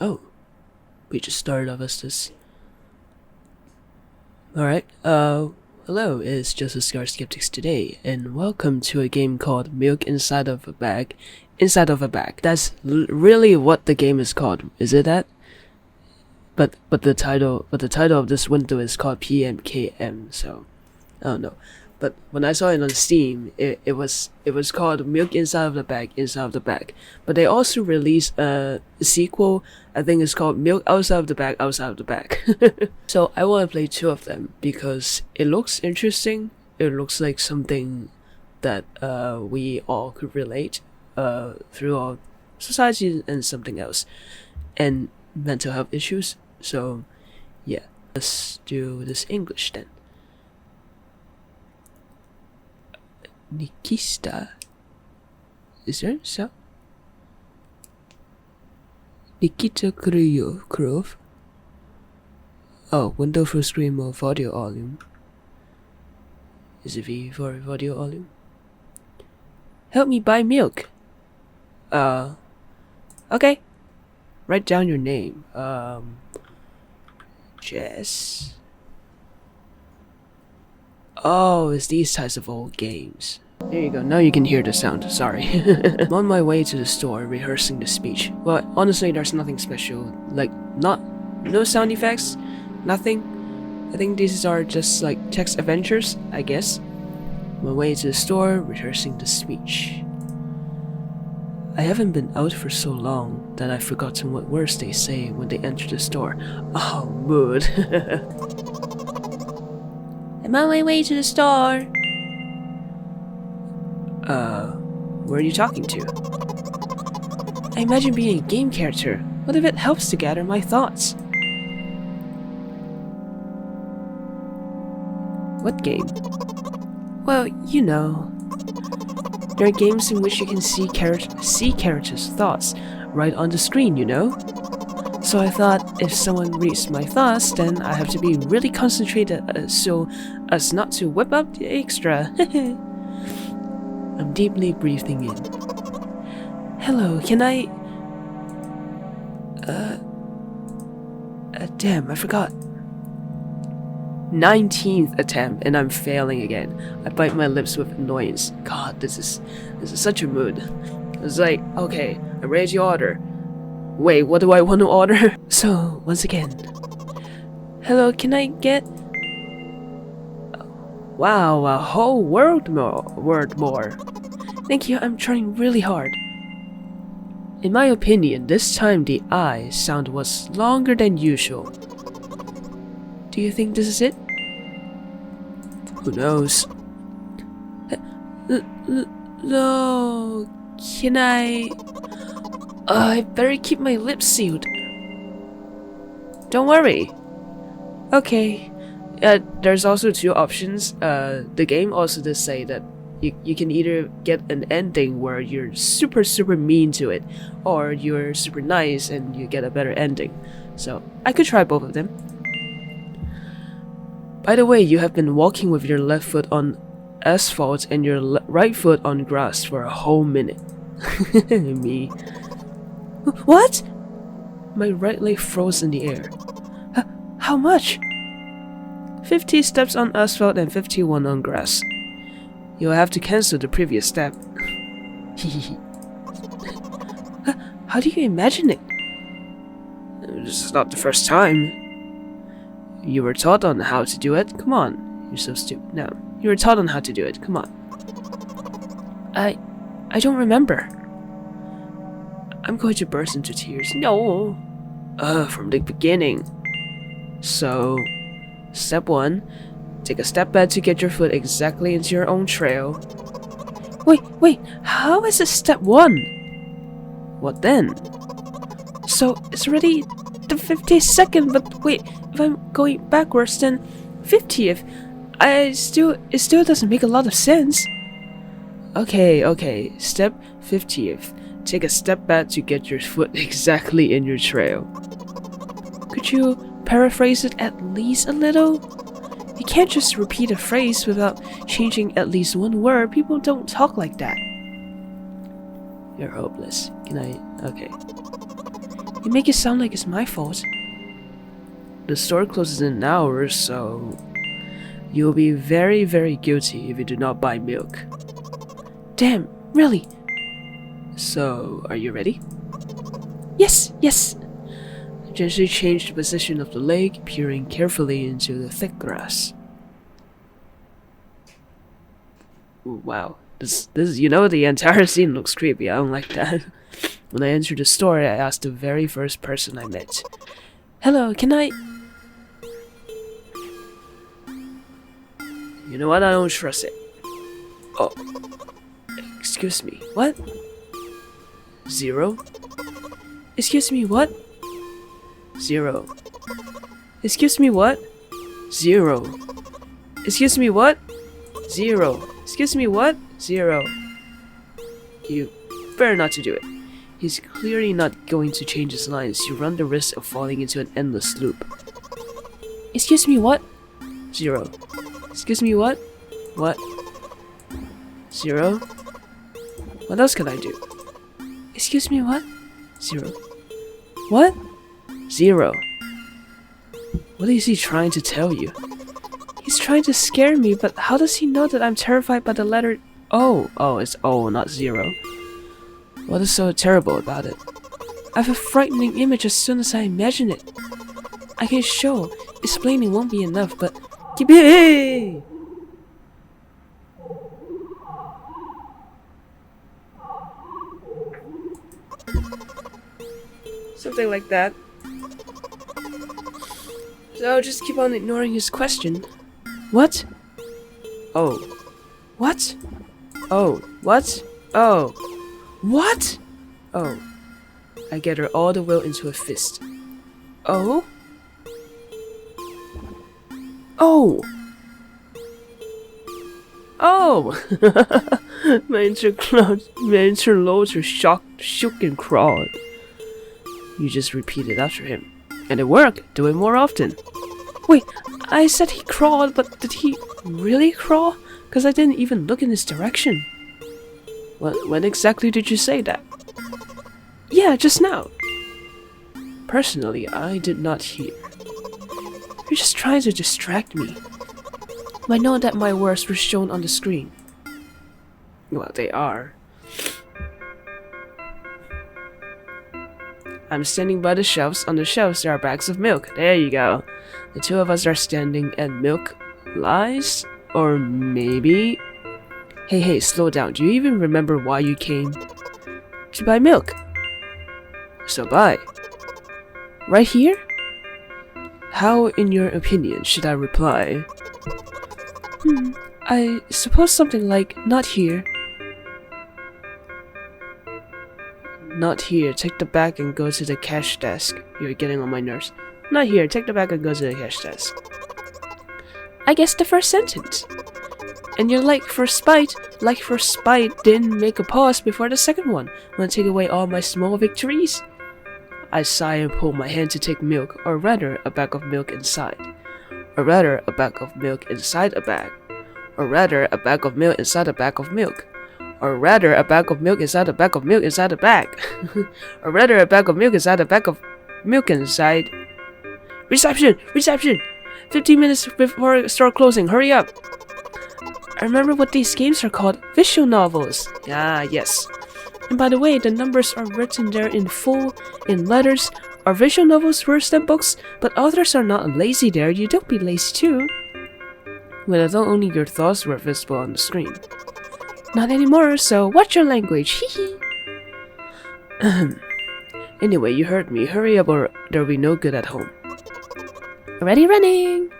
Oh, we just started off as this. Alright, hello, it's just a Scar Skeptics today, and welcome to a game called Milk Inside of a Bag. Inside of a Bag. That's really what the game is called, is it that? But the title of this window is called PMKM, so I don't know. But when I saw it on Steam, it was called Milk Inside of the Bag, Inside of the Bag. But they also released a sequel. I think it's called Milk Outside of the Bag, Outside of the Bag. So I want to play two of them because it looks interesting. It looks like something that we all could relate through our society and something else, and mental health issues. So yeah, let's do this English then. Nikista. Is there so? Nikita Krov. Oh, window for screen mode, audio volume. Is it V for audio volume? Help me buy milk. Okay. Write down your name. Jess. Oh, it's these types of old games. There you go, now you can hear the sound, sorry. I'm on my way to the store rehearsing the speech. Well, honestly, there's nothing special. Like, no sound effects, nothing. I think these are just like text adventures, I guess. On my way to the store rehearsing the speech. I haven't been out for so long that I've forgotten what words they say when they enter the store. Oh, mood. I'm on my way to the store. Where are you talking to? I imagine being a game character. What if it helps to gather my thoughts? What game? Well, you know. There are games in which you can see characters' thoughts right on the screen, you know? So I thought if someone reads my thoughts, then I have to be really concentrated so as not to whip up the extra. I'm deeply breathing in. Hello, can I... damn, I forgot. 19th attempt, and I'm failing again. I bite my lips with annoyance. God, this is such a mood. It's like, okay, I'm ready to order. Wait, what do I want to order? So, once again. Hello, can I get... Wow, a whole word more. Thank you, I'm trying really hard. In my opinion, this time the I sound was longer than usual. Do you think this is it? Who knows? No, can I better keep my lips sealed. Don't worry. Okay. There's also two options. The game also does say that you can either get an ending where you're super mean to it, or you're super nice and you get a better ending. So I could try both of them. By the way, you have been walking with your left foot on asphalt and your right foot on grass for a whole minute. Me. What? My right leg froze in the air. How much? 50 steps on asphalt and 51 on grass. You'll have to cancel the previous step. How do you imagine it? This is not the first time. You were taught on how to do it? Come on. You're so stupid. No. You were taught on how to do it. Come on. I don't remember. I'm going to burst into tears. No. From the beginning. So, step 1. Take a step back to get your foot exactly into your own trail. Wait. How is this step 1? What then? So, it's already the 52nd, but wait, if I'm going backwards, then 50th. It still doesn't make a lot of sense. Okay. Step 50th. Take a step back to get your foot exactly in your trail. Could you paraphrase it at least a little? You can't just repeat a phrase without changing at least one word. People don't talk like that. You're hopeless. Can I... Okay. You make it sound like it's my fault. The store closes in an hour, so you'll be very, very guilty if you do not buy milk. Damn, really? So, are you ready? Yes, yes! I gently changed the position of the leg, peering carefully into the thick grass. Ooh, wow, this, the entire scene looks creepy. I don't like that. When I entered the store, I asked the very first person I met. Hello, can I... You know what? I don't trust it. Oh. Excuse me. What? 0? Excuse me, what? 0. Excuse me, what? 0. Excuse me, what? 0. Excuse me, what? 0. You better not to do it. He's clearly not going to change his lines. You run the risk of falling into an endless loop. Excuse me, what? 0. Excuse me, what? What? 0? What else can I do? Excuse me, what? 0. What? 0. What is he trying to tell you? He's trying to scare me, but how does he know that I'm terrified by the letter O? Oh, it's O, not 0. What is so terrible about it? I have a frightening image as soon as I imagine it. I can show. Explaining won't be enough, but... Yippee! Something like that. So I'll just keep on ignoring his question. What? Oh. What? Oh. What? Oh. What? Oh. I get her all the way into a fist. Oh? Oh! Oh! my interlocutor shook and crawled. You just repeat it after him. And it worked! Do it more often! Wait, I said he crawled, but did he really crawl? Because I didn't even look in his direction. When exactly did you say that? Yeah, just now. Personally, I did not hear. You're just trying to distract me. I know that my words were shown on the screen. Well, they are. I'm standing by the shelves. On the shelves there are bags of milk. There you go. The two of us are standing at milk lies? Or maybe... Hey, slow down. Do you even remember why you came? To buy milk. So buy. Right here? How, in your opinion, should I reply? I suppose something like, not here. Not here. Take the bag and go to the cash desk. You're getting on my nerves. Not here. Take the bag and go to the cash desk. I guess the first sentence. And you're like for spite didn't make a pause before the second one. Wanna take away all my small victories? I sigh and pull my hand to take milk, or rather a bag of milk inside. Or rather a bag of milk inside a bag. Or rather a bag of milk inside a bag of milk. Or rather a bag of milk inside a bag of milk inside a bag. Or rather a bag of milk inside a bag of milk inside... Reception! 15 minutes before store closing, hurry up! I remember what these games are called, visual novels. Ah, yes. And by the way, the numbers are written there in full, in letters. Are visual novels worse than books? But authors are not lazy there, you don't be lazy too. Well, I thought only your thoughts were visible on the screen. Not anymore, so watch your language, hee. Anyway, you heard me. Hurry up or there'll be no good at home. Already running!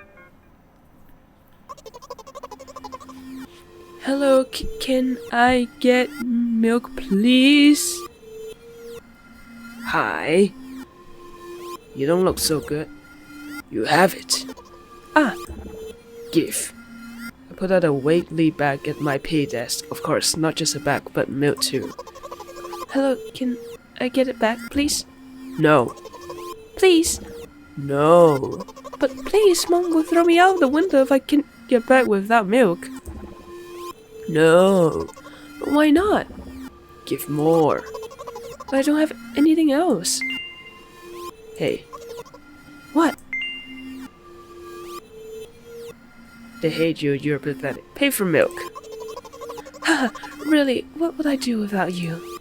Hello, can I get milk, please? Hi. You don't look so good. You have it. Ah. Give. I put out a weighty bag at my pay desk. Of course, not just a bag, but milk too. Hello, can I get it back, please? No. Please? No. But please, Mom will throw me out the window if I can get back without milk. No. But why not? Give more. But I don't have anything else. Hey. What? They hate you, you're pathetic. Pay for milk. Haha, really, what would I do without you?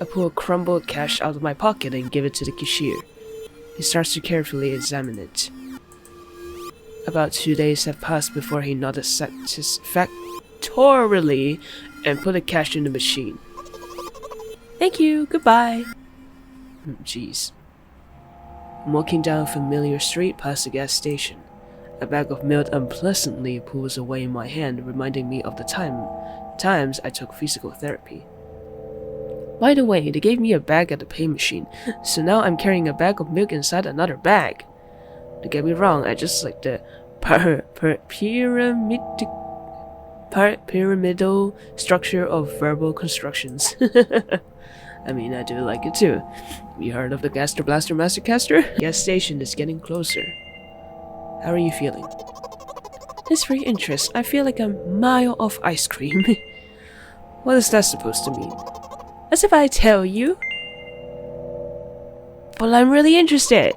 I pull crumbled cash out of my pocket and give it to the cashier. He starts to carefully examine it. About 2 days have passed before he nodded satisfactorily and put the cash in the machine. Thank you, goodbye. Jeez. I'm walking down a familiar street past the gas station. A bag of milk unpleasantly pulls away in my hand, reminding me of the times I took physical therapy. By the way, they gave me a bag at the pay machine, so now I'm carrying a bag of milk inside another bag. Don't get me wrong, I just like the pyramidal structure of verbal constructions. I mean, I do like it too. You heard of the Gaster Blaster Mastercaster? Gas station is getting closer. How are you feeling? This very interest. I feel like a mile of ice cream. What is that supposed to mean? As if I tell you. But I'm really interested.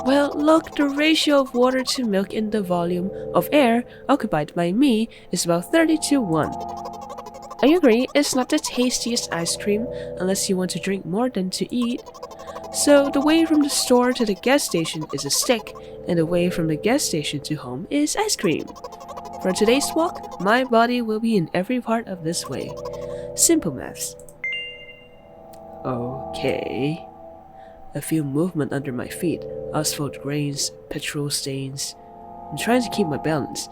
Well, look, the ratio of water to milk in the volume of air occupied by me is about 30:1. I agree, it's not the tastiest ice cream unless you want to drink more than to eat. So the way from the store to the gas station is a stick, and the way from the gas station to home is ice cream. For today's walk, my body will be in every part of this way. Simple maths. Okay. I feel movement under my feet, asphalt grains, petrol stains. I'm trying to keep my balance.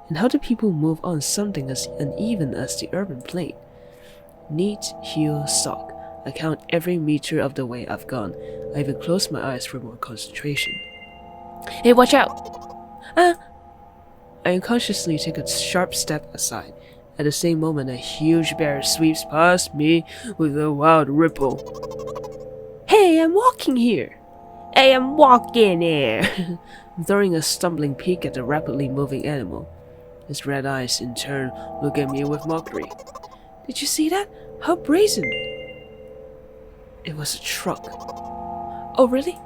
And how do people move on something as uneven as the urban plane? Neat heel sock. I count every meter of the way I've gone. I even close my eyes for more concentration. Hey, watch out! I unconsciously take a sharp step aside. At the same moment, a huge bear sweeps past me with a wild ripple. Hey, I'm walking here! Hey, I'm walking here! I'm throwing a stumbling peek at the rapidly moving animal. His red eyes, in turn, look at me with mockery. Did you see that? How brazen! It was a truck. Oh, really?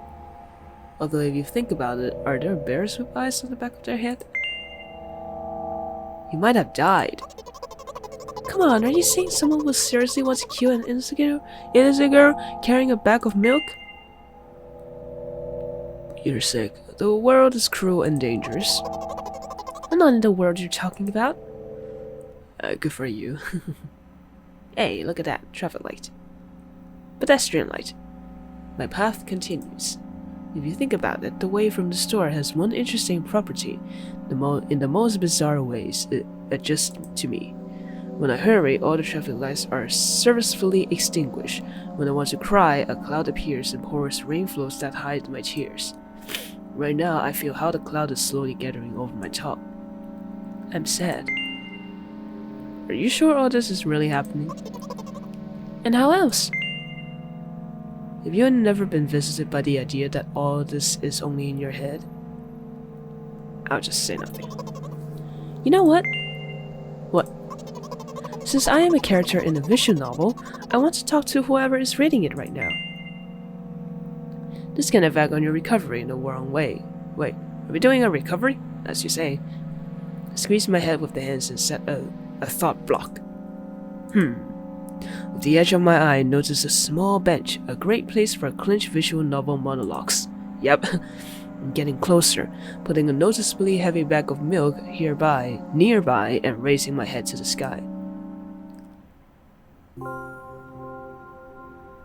Although if you think about it, are there bears with eyes on the back of their head? He might have died. Come on, are you saying someone would seriously want to kill an innocent girl carrying a bag of milk? You're sick. The world is cruel and dangerous. I'm not in the world you're talking about. Good for you. Hey, look at that. Traffic light. Pedestrian light. My path continues. If you think about it, the way from the store has one interesting property. In the most bizarre ways, it adjusts to me. When I hurry, all the traffic lights are servicefully extinguished. When I want to cry, a cloud appears and pours rain flows that hide my tears. Right now, I feel how the cloud is slowly gathering over my top. I'm sad. Are you sure all this is really happening? And how else? Have you never been visited by the idea that all this is only in your head? I'll just say nothing. You know what? What? Since I am a character in a visual novel, I want to talk to whoever is reading it right now. This can affect on your recovery in the wrong way. Wait, are we doing a recovery? As you say. I squeeze my head with the hands and set a thought block. With the edge of my eye, I notice a small bench, a great place for clinched visual novel monologues. Yep, I'm getting closer, putting a noticeably heavy bag of milk nearby, and raising my head to the sky.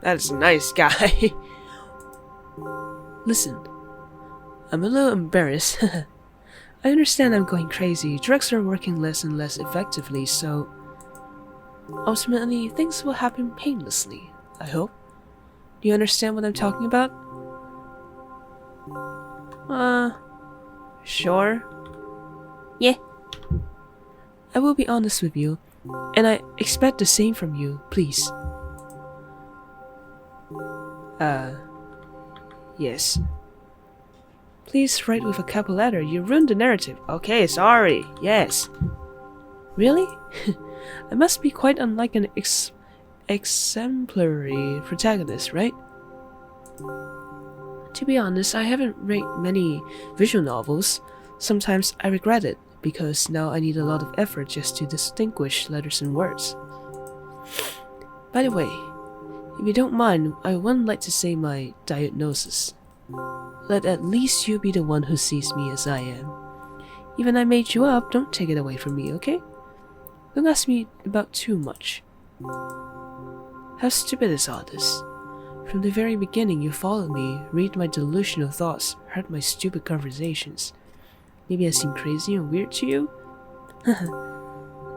That is a nice guy. Listen, I'm a little embarrassed. I understand I'm going crazy. Drugs are working less and less effectively, so ultimately things will happen painlessly, I hope. Do you understand what I'm talking about? Sure. Yeah. I will be honest with you, and I expect the same from you, please. Yes. Please write with a capital letter. You ruined the narrative. Okay, sorry. Yes. Really? I must be quite unlike an exemplary protagonist, right? To be honest, I haven't read many visual novels. Sometimes I regret it, because now I need a lot of effort just to distinguish letters and words. By the way, if you don't mind, I would like to say my diagnosis. Let at least you be the one who sees me as I am. Even I made you up, don't take it away from me, okay? Don't ask me about too much. How stupid is all this? From the very beginning you followed me, read my delusional thoughts, heard my stupid conversations. Maybe I seem crazy and weird to you?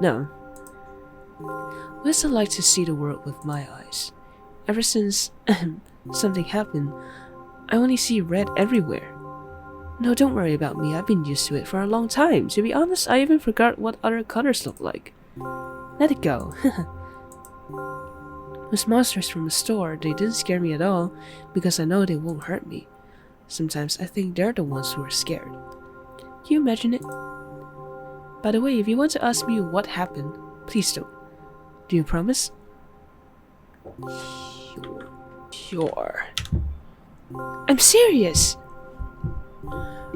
No. What is it like to see the world with my eyes? Ever since something happened, I only see red everywhere. No, don't worry about me, I've been used to it for a long time. To be honest, I even forgot what other colors look like. Let it go. Those monsters from the store, they didn't scare me at all, because I know they won't hurt me. Sometimes I think they're the ones who are scared. Can you imagine it? By the way, if you want to ask me what happened, please don't. Do you promise? Sure. I'm serious!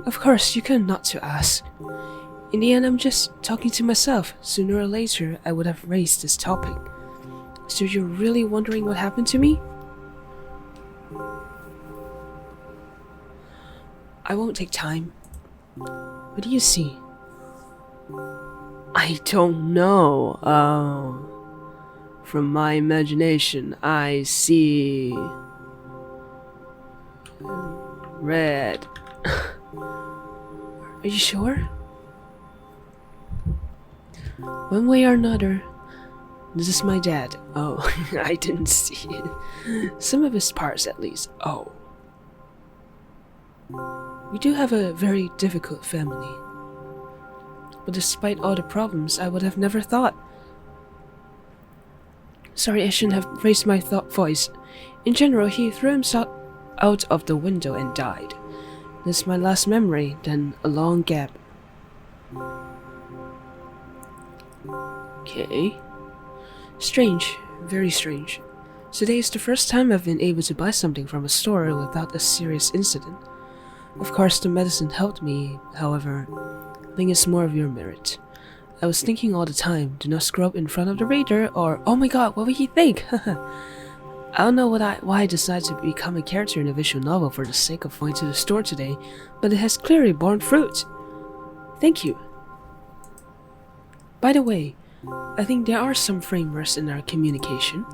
Of course, you couldn't not to ask. In the end, I'm just talking to myself. Sooner or later, I would have raised this topic. So you're really wondering what happened to me? I won't take time. What do you see? I don't know. From my imagination, I see... red. Are you sure? One way or another, this is my dad. Oh, I didn't see it. Some of his parts at least. Oh. We do have a very difficult family. But despite all the problems, I would have never thought. Sorry, I shouldn't have raised my voice. In general, he threw himself out of the window and died. This is my last memory, then a long gap. Okay. Strange, very strange. Today is the first time I've been able to buy something from a store without a serious incident. Of course, the medicine helped me, however, I think it's more of your merit. I was thinking all the time, do not screw up in front of the Raider, or oh my god, what would he think? I don't know why I decided to become a character in a visual novel for the sake of going to the store today, but it has clearly borne fruit. Thank you. By the way, I think there are some frameworks in our communication.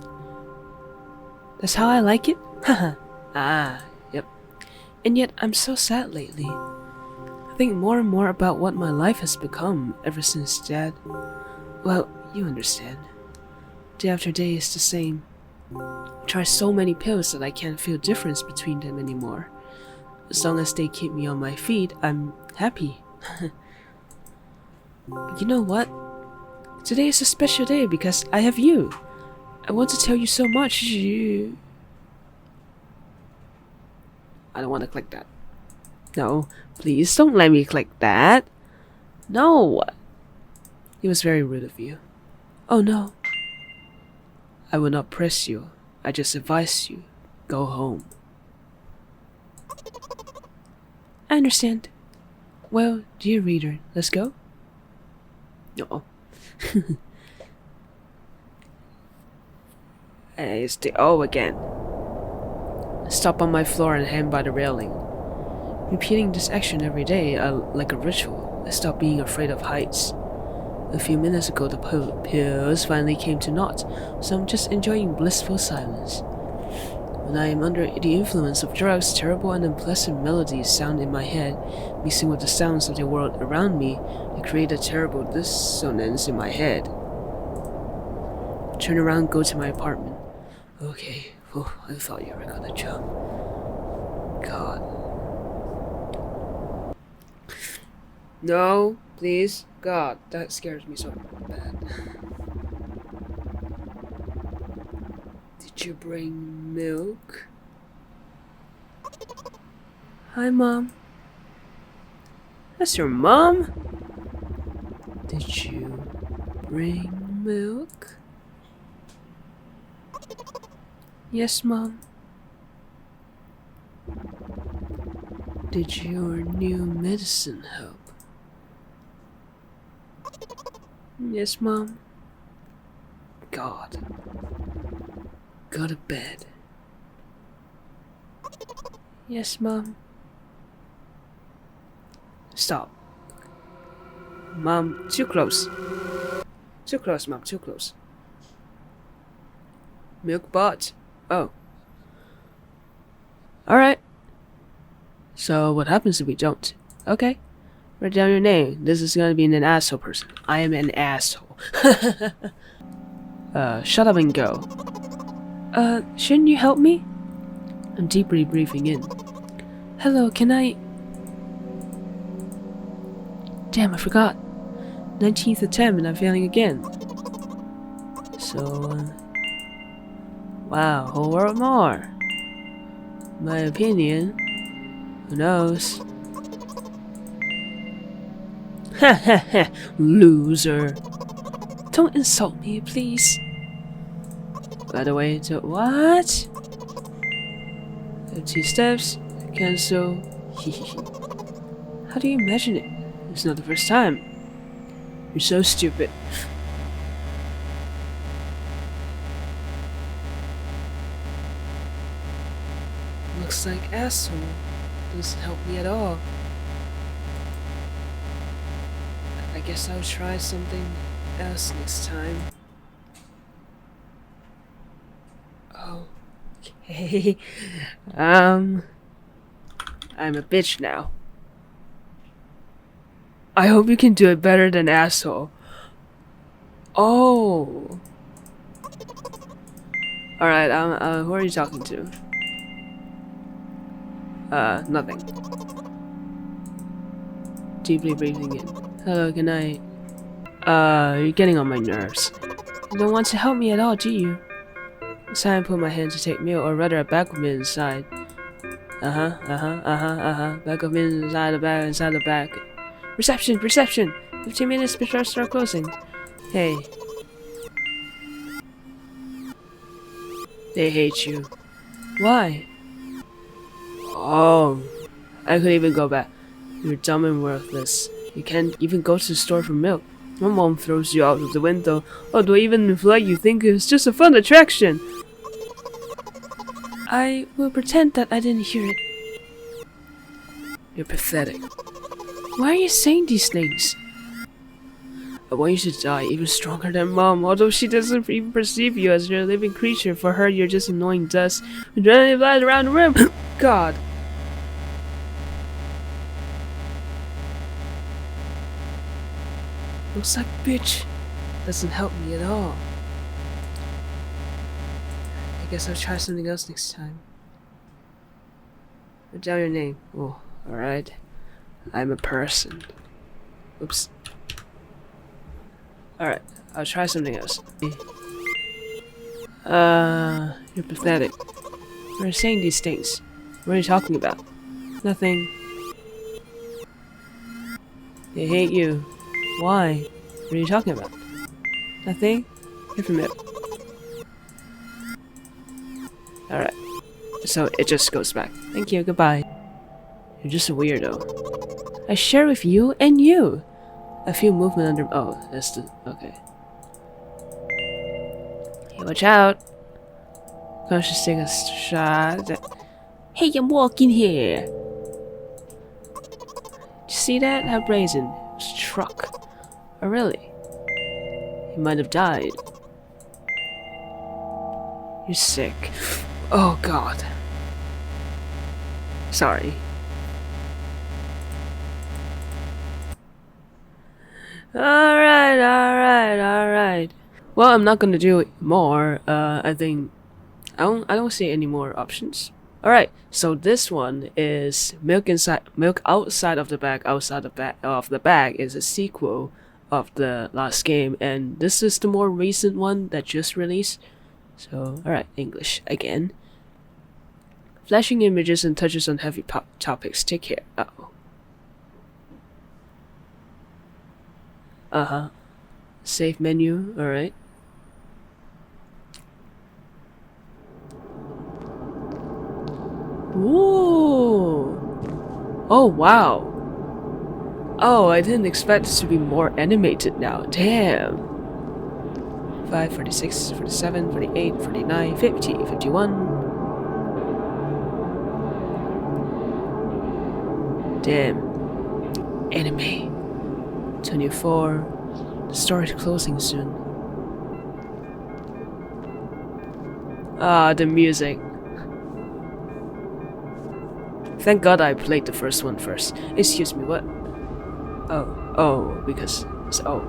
That's how I like it? Haha. Ah, yep. And yet, I'm so sad lately. I think more and more about what my life has become ever since Dad... Well, you understand. Day after day is the same. I try so many pills that I can't feel difference between them anymore. As long as they keep me on my feet, I'm happy. But you know what? Today is a special day because I have you. I want to tell you so much. I don't want to click that. No, please don't let me click that. No. It was very rude of you. Oh no. I will not press you. I just advise you. Go home. I understand. Well, dear reader, let's go. No. It's the O again. Stop on my floor and hang by the railing. Repeating this action every day, like a ritual, I stopped being afraid of heights. A few minutes ago, the pills finally came to naught, so I'm just enjoying blissful silence. When I am under the influence of drugs, terrible and unpleasant melodies sound in my head, mixing with the sounds of the world around me to create a terrible dissonance in my head. Turn around, go to my apartment. Okay, oh, I thought you were gonna jump. God. No, please. God, that scares me so bad. Did you bring milk? Hi, Mom. That's your mom? Did you bring milk? Yes, Mom. Did your new medicine help? Yes, Mom. God. Go to bed. Yes, Mom. Stop. Mom, too close. Too close, Mom, too close. Milk bot. Oh. Alright. So, what happens if we don't? Okay. Write down your name. This is gonna be an asshole person. I am an asshole. Shut up and go. Shouldn't you help me? I'm deeply breathing in. Hello, can I... Damn, I forgot. 19th attempt and I'm failing again. So, wow, whole world more. My opinion. Who knows? Ha ha ha, loser. Don't insult me, please. By the way, to what? 50 steps, cancel. How do you imagine it? It's not the first time. You're so stupid. Looks like asshole. Doesn't help me at all. I guess I'll try something else next time. Okay. I'm a bitch now. I hope you can do it better than asshole. Oh. Alright, who are you talking to? Nothing. Deeply breathing in. Hello, good night. You're getting on my nerves. You don't want to help me at all, do you? It's time I put my hand to take meal, or rather a bag of meat inside. Bag of meat inside the bag. Reception! 15 minutes before start closing. Hey. They hate you. Why? Oh. I could even go back. You're dumb and worthless. You can't even go to the store for milk. My mom throws you out of the window, although even if you think it's just a fun attraction. I will pretend that I didn't hear it. You're pathetic. Why are you saying these things? I want you to die even stronger than Mom, although she doesn't even perceive you as a living creature. For her, you're just annoying dust. You're trying to fly around the room. God. Looks like bitch. Doesn't help me at all. I guess I'll try something else next time. Write down your name. Oh, alright. I'm a person. Oops. Alright, I'll try something else. You're pathetic. You're saying these things. What are you talking about? Nothing. They hate you. Why? What are you talking about? Nothing? Hear from it. Alright. So it just goes back. Thank you, goodbye. You're just a weirdo. I share with you and you. I feel movement under. Oh, that's the. Okay. Hey, watch out. Gosh, just take a shot. Hey, I'm walking here. Did you see that? How brazen. It was a truck. Oh, really? He might have died. You're sick. Oh, God. Sorry. Alright. Well, I'm not gonna do it more. I think I don't see any more options. Alright, so this one is milk outside of the bag. Outside of the bag is a sequel of the last game, and this is the more recent one that just released. So, alright, English again. Flashing images and touches on heavy topics. Take care. Save menu, alright. Ooh! Oh wow. Oh, I didn't expect this to be more animated now. Damn. 5, 46, 47, 48, 49, 50, 51. Damn. Anime. 24. The store is closing soon. Ah, the music. Thank God I played the first one first. Excuse me, what? Oh, because it's oh.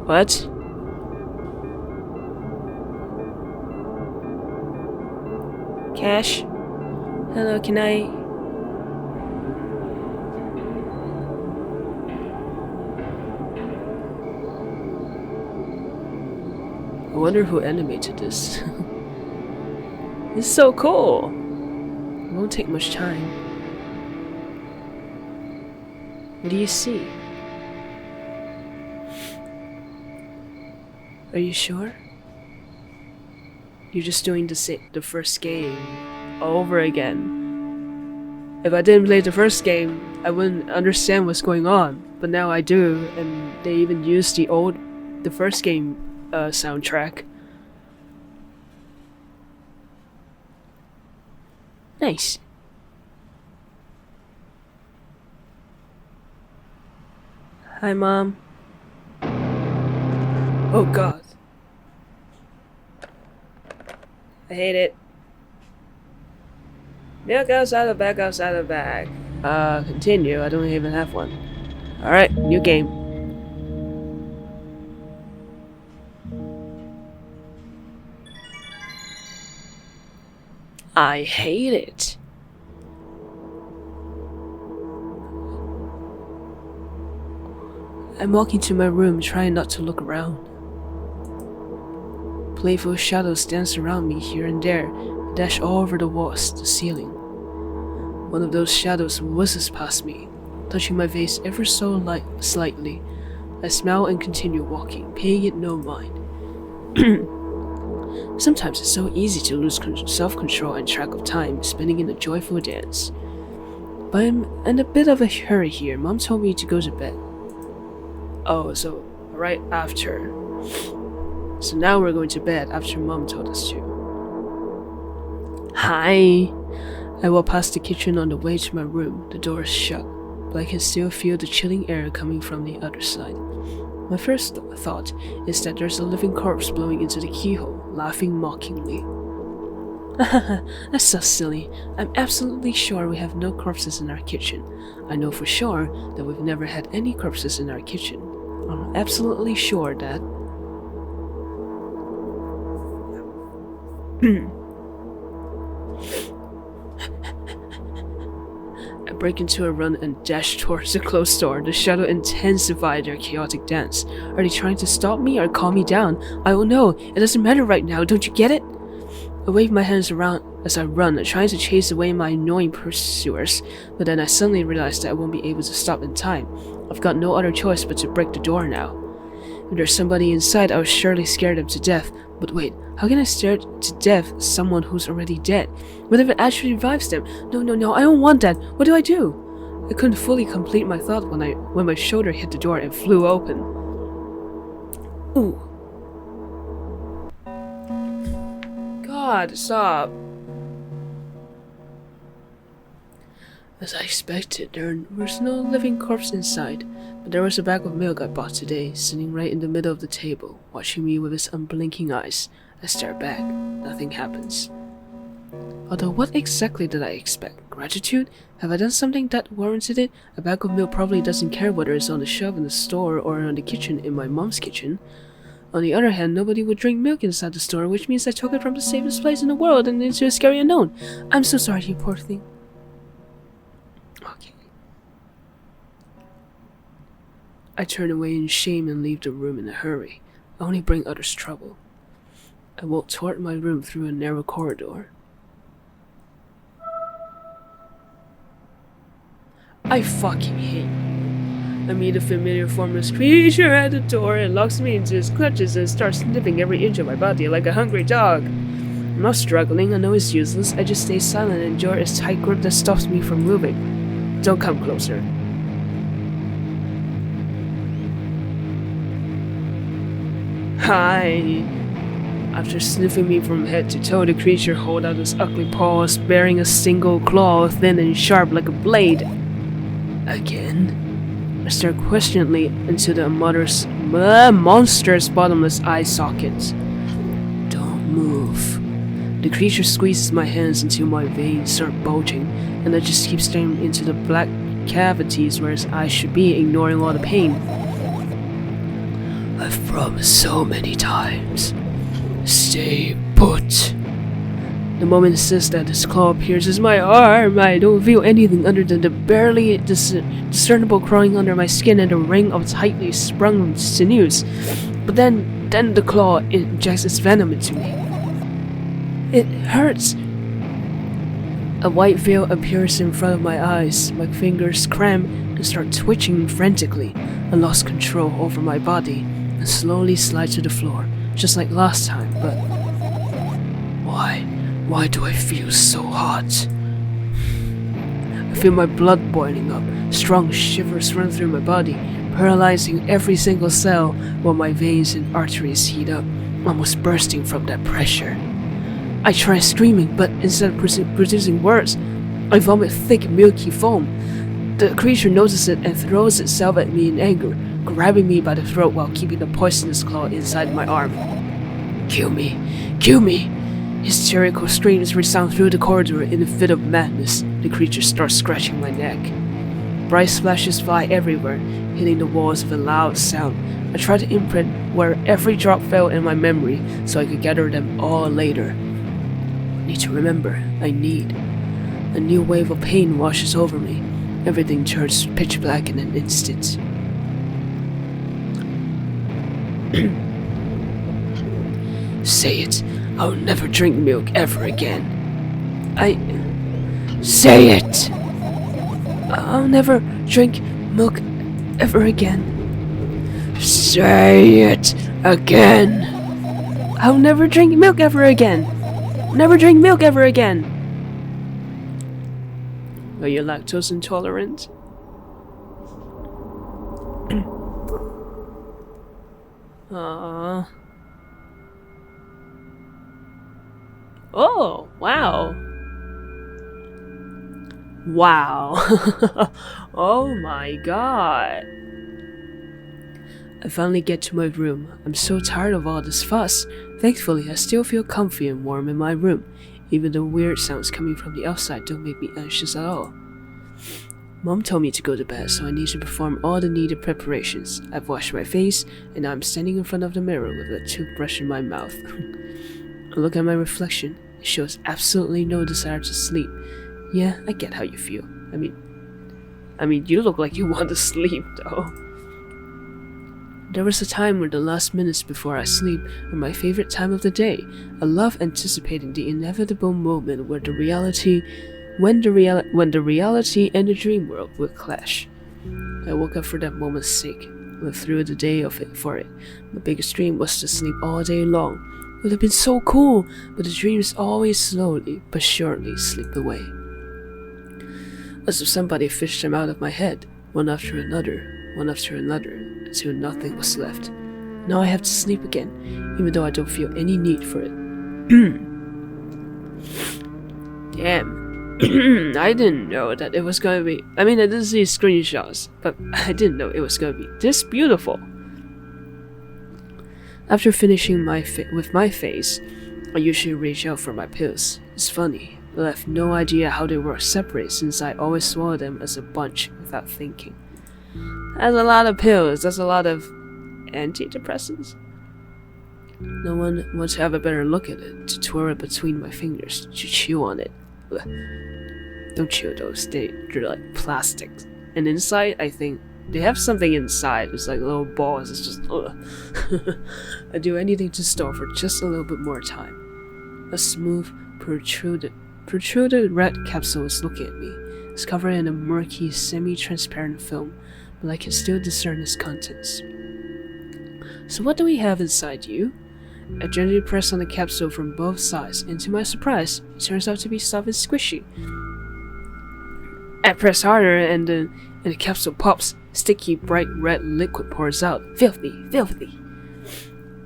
What? Cash? Hello, can I? I wonder who animated this. It's so cool. It won't take much time. What do you see? Are you sure? You're just doing the first game over again. If I didn't play the first game, I wouldn't understand what's going on. But now I do, and they even use the first game soundtrack. Nice. Hi, Mom. Oh God. I hate it. Milk outside the bag, outside the bag. Continue. I don't even have one. Alright, new game. I hate it. I'm walking to my room, trying not to look around. Playful shadows dance around me here and there, and dash all over the walls, the ceiling. One of those shadows whizzes past me, touching my face ever so slightly. I smile and continue walking, paying it no mind. Sometimes it's so easy to lose self-control and track of time, spinning in a joyful dance. But I'm in a bit of a hurry here. Mom told me to go to bed. Oh, so right after. So now we're going to bed after Mom told us to. Hi! I walk past the kitchen on the way to my room. The door is shut, but I can still feel the chilling air coming from the other side. My first thought is that there's a living corpse blowing into the keyhole, laughing mockingly. That's so silly. I'm absolutely sure we have no corpses in our kitchen. I know for sure that we've never had any corpses in our kitchen. I'm absolutely sure that... I break into a run and dash towards the closed door. The shadow intensified their chaotic dance. Are they trying to stop me or calm me down? I don't know. It doesn't matter right now, don't you get it? I wave my hands around as I run, trying to chase away my annoying pursuers, but then I suddenly realize that I won't be able to stop in time. I've got no other choice but to break the door now. If there's somebody inside, I would surely scare them to death. But wait, how can I scare to death someone who's already dead? What if it actually revives them? No, I don't want that. What do I do? I couldn't fully complete my thought when my shoulder hit the door and flew open. Ooh. God, stop. As I expected, there was no living corpse inside, but there was a bag of milk I bought today, sitting right in the middle of the table, watching me with its unblinking eyes. I stare back. Nothing happens. Although, what exactly did I expect? Gratitude? Have I done something that warranted it? A bag of milk probably doesn't care whether it's on the shelf in the store or in the kitchen in my mom's kitchen. On the other hand, nobody would drink milk inside the store, which means I took it from the safest place in the world and into a scary unknown. I'm so sorry, you poor thing. Okay. I turn away in shame and leave the room in a hurry. I only bring others trouble. I walk toward my room through a narrow corridor. I fucking hate you. I meet a familiar formless creature at the door and locks me into his clutches and starts sniffing every inch of my body like a hungry dog. I'm not struggling, I know it's useless, I just stay silent and enjoy its tight grip that stops me from moving. Don't come closer. Hi. After sniffing me from head to toe, the creature held out its ugly paws, bearing a single claw, thin and sharp like a blade. Again? I stared questioningly into the monster's bottomless eye sockets. Don't move. The creature squeezes my hands until my veins start bulging, and I just keep staring into the black cavities where its eyes should be, ignoring all the pain. I've promised so many times. Stay put. The moment it says that, his claw pierces my arm. I don't feel anything other than the barely discernible crawling under my skin and a ring of tightly sprung sinews. But then the claw injects its venom into me. It hurts. A white veil appears in front of my eyes. My fingers cramp and start twitching frantically. I lost control over my body and slowly slide to the floor, just like last time, but why do I feel so hot? I feel my blood boiling up. Strong shivers run through my body, paralyzing every single cell, while my veins and arteries heat up, almost bursting from that pressure. I try screaming, but instead of producing words, I vomit thick, milky foam. The creature notices it and throws itself at me in anger, grabbing me by the throat while keeping the poisonous claw inside my arm. Kill me! Kill me! Hysterical screams resound through the corridor. In a fit of madness, the creature starts scratching my neck. Bright splashes fly everywhere, hitting the walls with a loud sound. I try to imprint where every drop fell in my memory so I could gather them all later. I need to remember. I need. A new wave of pain washes over me. Everything turns pitch black in an instant. Say it. I'll never drink milk ever again. Say it! I'll never drink milk ever again. Say it again! I'll never drink milk ever again! Never drink milk ever again! Are you lactose intolerant? Aww. Oh, wow. Wow. Oh my god. I finally get to my room. I'm so tired of all this fuss. Thankfully, I still feel comfy and warm in my room. Even the weird sounds coming from the outside don't make me anxious at all. Mom told me to go to bed, so I need to perform all the needed preparations. I've washed my face, and now I'm standing in front of the mirror with a toothbrush in my mouth. I look at my reflection. It shows absolutely no desire to sleep. Yeah, I get how you feel. I mean, you look like you want to sleep, though. There was a time where the last minutes before I sleep are my favorite time of the day. I love anticipating the inevitable moment where the reality and the dream world will clash. I woke up for that moment's sake. Lived through the day of it for it. My biggest dream was to sleep all day long. It would have been so cool, but the dreams always slowly but surely slip away. As if somebody fished them out of my head, one after another, until nothing was left. Now I have to sleep again, even though I don't feel any need for it. Damn. I didn't know that it was gonna be. I mean, I did see screenshots, but I didn't know it was gonna be this beautiful. After finishing with my face, I usually reach out for my pills. It's funny, but I have no idea how they work separate since I always swallow them as a bunch without thinking. That's a lot of pills. That's a lot of antidepressants. No one wants to have a better look at it, to twirl it between my fingers, to chew on it. Ugh. Don't chew those, they're like plastic. And inside, I think, they have something inside, it's like little balls, it's just ugh. I'd do anything to stall for just a little bit more time. A smooth, protruded red capsule is looking at me. It's covered in a murky, semi-transparent film, but I can still discern its contents. So what do we have inside you? I gently press on the capsule from both sides, and to my surprise, it turns out to be soft and squishy. I press harder, and the capsule pops. Sticky, bright red liquid pours out. Filthy, filthy.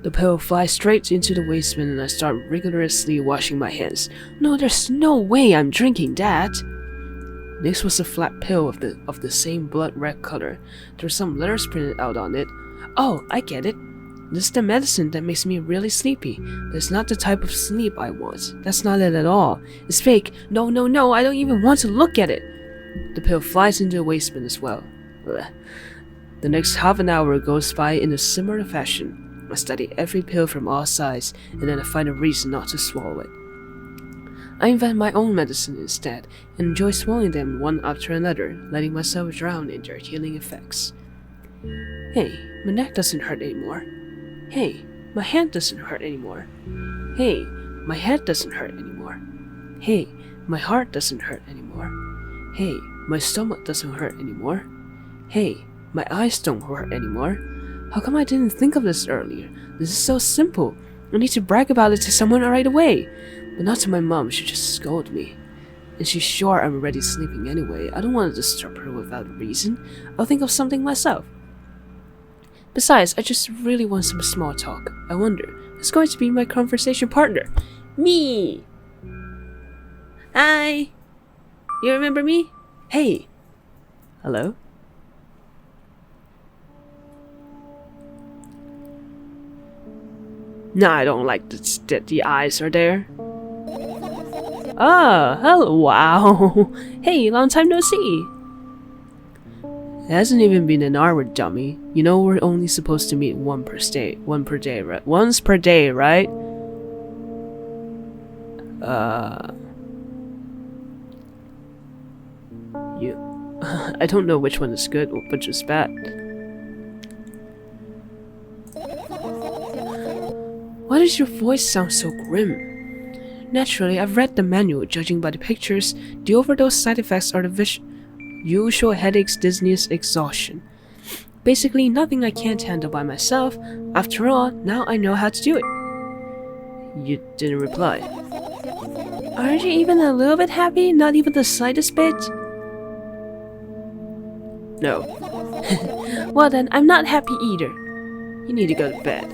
The pill flies straight into the wasteman, and I start rigorously washing my hands. No, there's no way I'm drinking that. Next was a flat pill of the same blood red color. There were some letters printed out on it. Oh, I get it. This is the medicine that makes me really sleepy. But it's not the type of sleep I want. That's not it at all. It's fake. No, no, no, I don't even want to look at it. The pill flies into the wasteman as well. Blech. The next half an hour goes by in a similar fashion. I study every pill from all sides, and then I find a reason not to swallow it. I invent my own medicine instead, and enjoy swallowing them one after another, letting myself drown in their healing effects. Hey, my neck doesn't hurt anymore. Hey, my hand doesn't hurt anymore. Hey, my head doesn't hurt anymore. Hey, my heart doesn't hurt anymore. Hey, my stomach doesn't hurt anymore. Hey, my eyes don't hurt anymore. How come I didn't think of this earlier? This is so simple. I need to brag about it to someone right away. But not to my mom, she'll just scold me. And she's sure I'm already sleeping anyway. I don't want to disturb her without a reason. I'll think of something myself. Besides, I just really want some small talk. I wonder, who's going to be my conversation partner? Me! Hi! You remember me? Hey! Hello? No, I don't like that the eyes are there. Ah, hello, wow. Hey, long time no see. It hasn't even been an hour, dummy. You know we're only supposed to meet once per day, right? Once per day, right? You... I don't know which one is good or which is bad. Why does your voice sound so grim? Naturally, I've read the manual. Judging by the pictures, the overdose side effects are the usual headaches, dizziness, exhaustion. Basically, nothing I can't handle by myself. After all, now I know how to do it. You didn't reply. Aren't you even a little bit happy? Not even the slightest bit? No. Well then, I'm not happy either. You need to go to bed.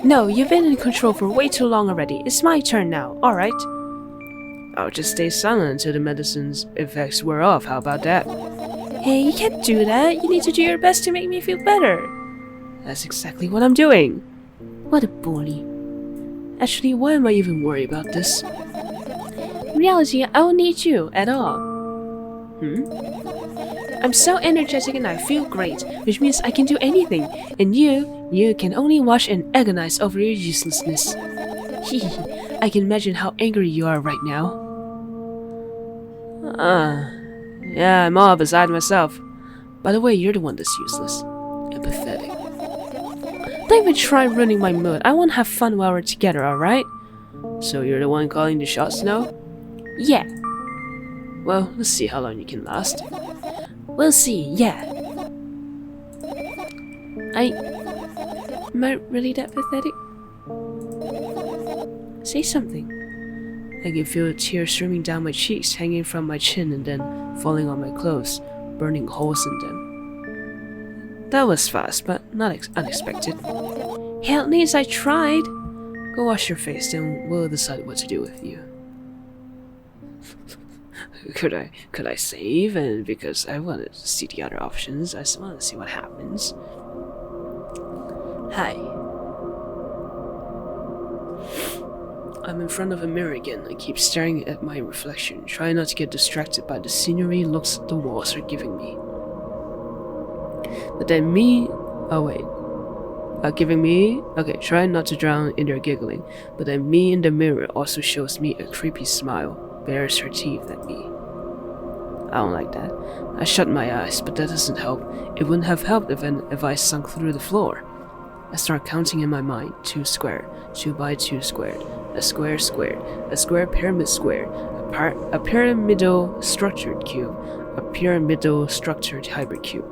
No, you've been in control for way too long already. It's my turn now, alright? I'll just stay silent until the medicine's effects wear off. How about that? Hey, you can't do that. You need to do your best to make me feel better. That's exactly what I'm doing. What a bully. Actually, why am I even worried about this? In reality, I don't need you at all. I'm so energetic and I feel great, which means I can do anything. And you can only watch and agonize over your uselessness. Hehe, I can imagine how angry you are right now. Yeah, I'm all beside myself. By the way, you're the one that's useless. And pathetic. Don't even try ruining my mood. I want to have fun while we're together, alright? So you're the one calling the shots now? Yeah. Well, let's see how long you can last. We'll see, yeah. Am I really that pathetic? Say something. I can feel a tear streaming down my cheeks, hanging from my chin and then falling on my clothes, burning holes in them. That was fast, but not unexpected. Hey, at least I tried. Go wash your face, then we'll decide what to do with you. Could I save? And because I wanted to see the other options, I just want to see what happens. Hi. I'm in front of a mirror again. I keep staring at my reflection, trying not to get distracted by the scenery looks the walls are giving me. But then trying not to drown in their giggling. But then me in the mirror also shows me a creepy smile, bares her teeth at me. I don't like that. I shut my eyes, but that doesn't help. It wouldn't have helped if I sunk through the floor. I start counting in my mind. 2 squared, 2 by 2 squared, a square squared, a square pyramid squared, a pyramidal structured cube, a pyramidal structured hybrid cube.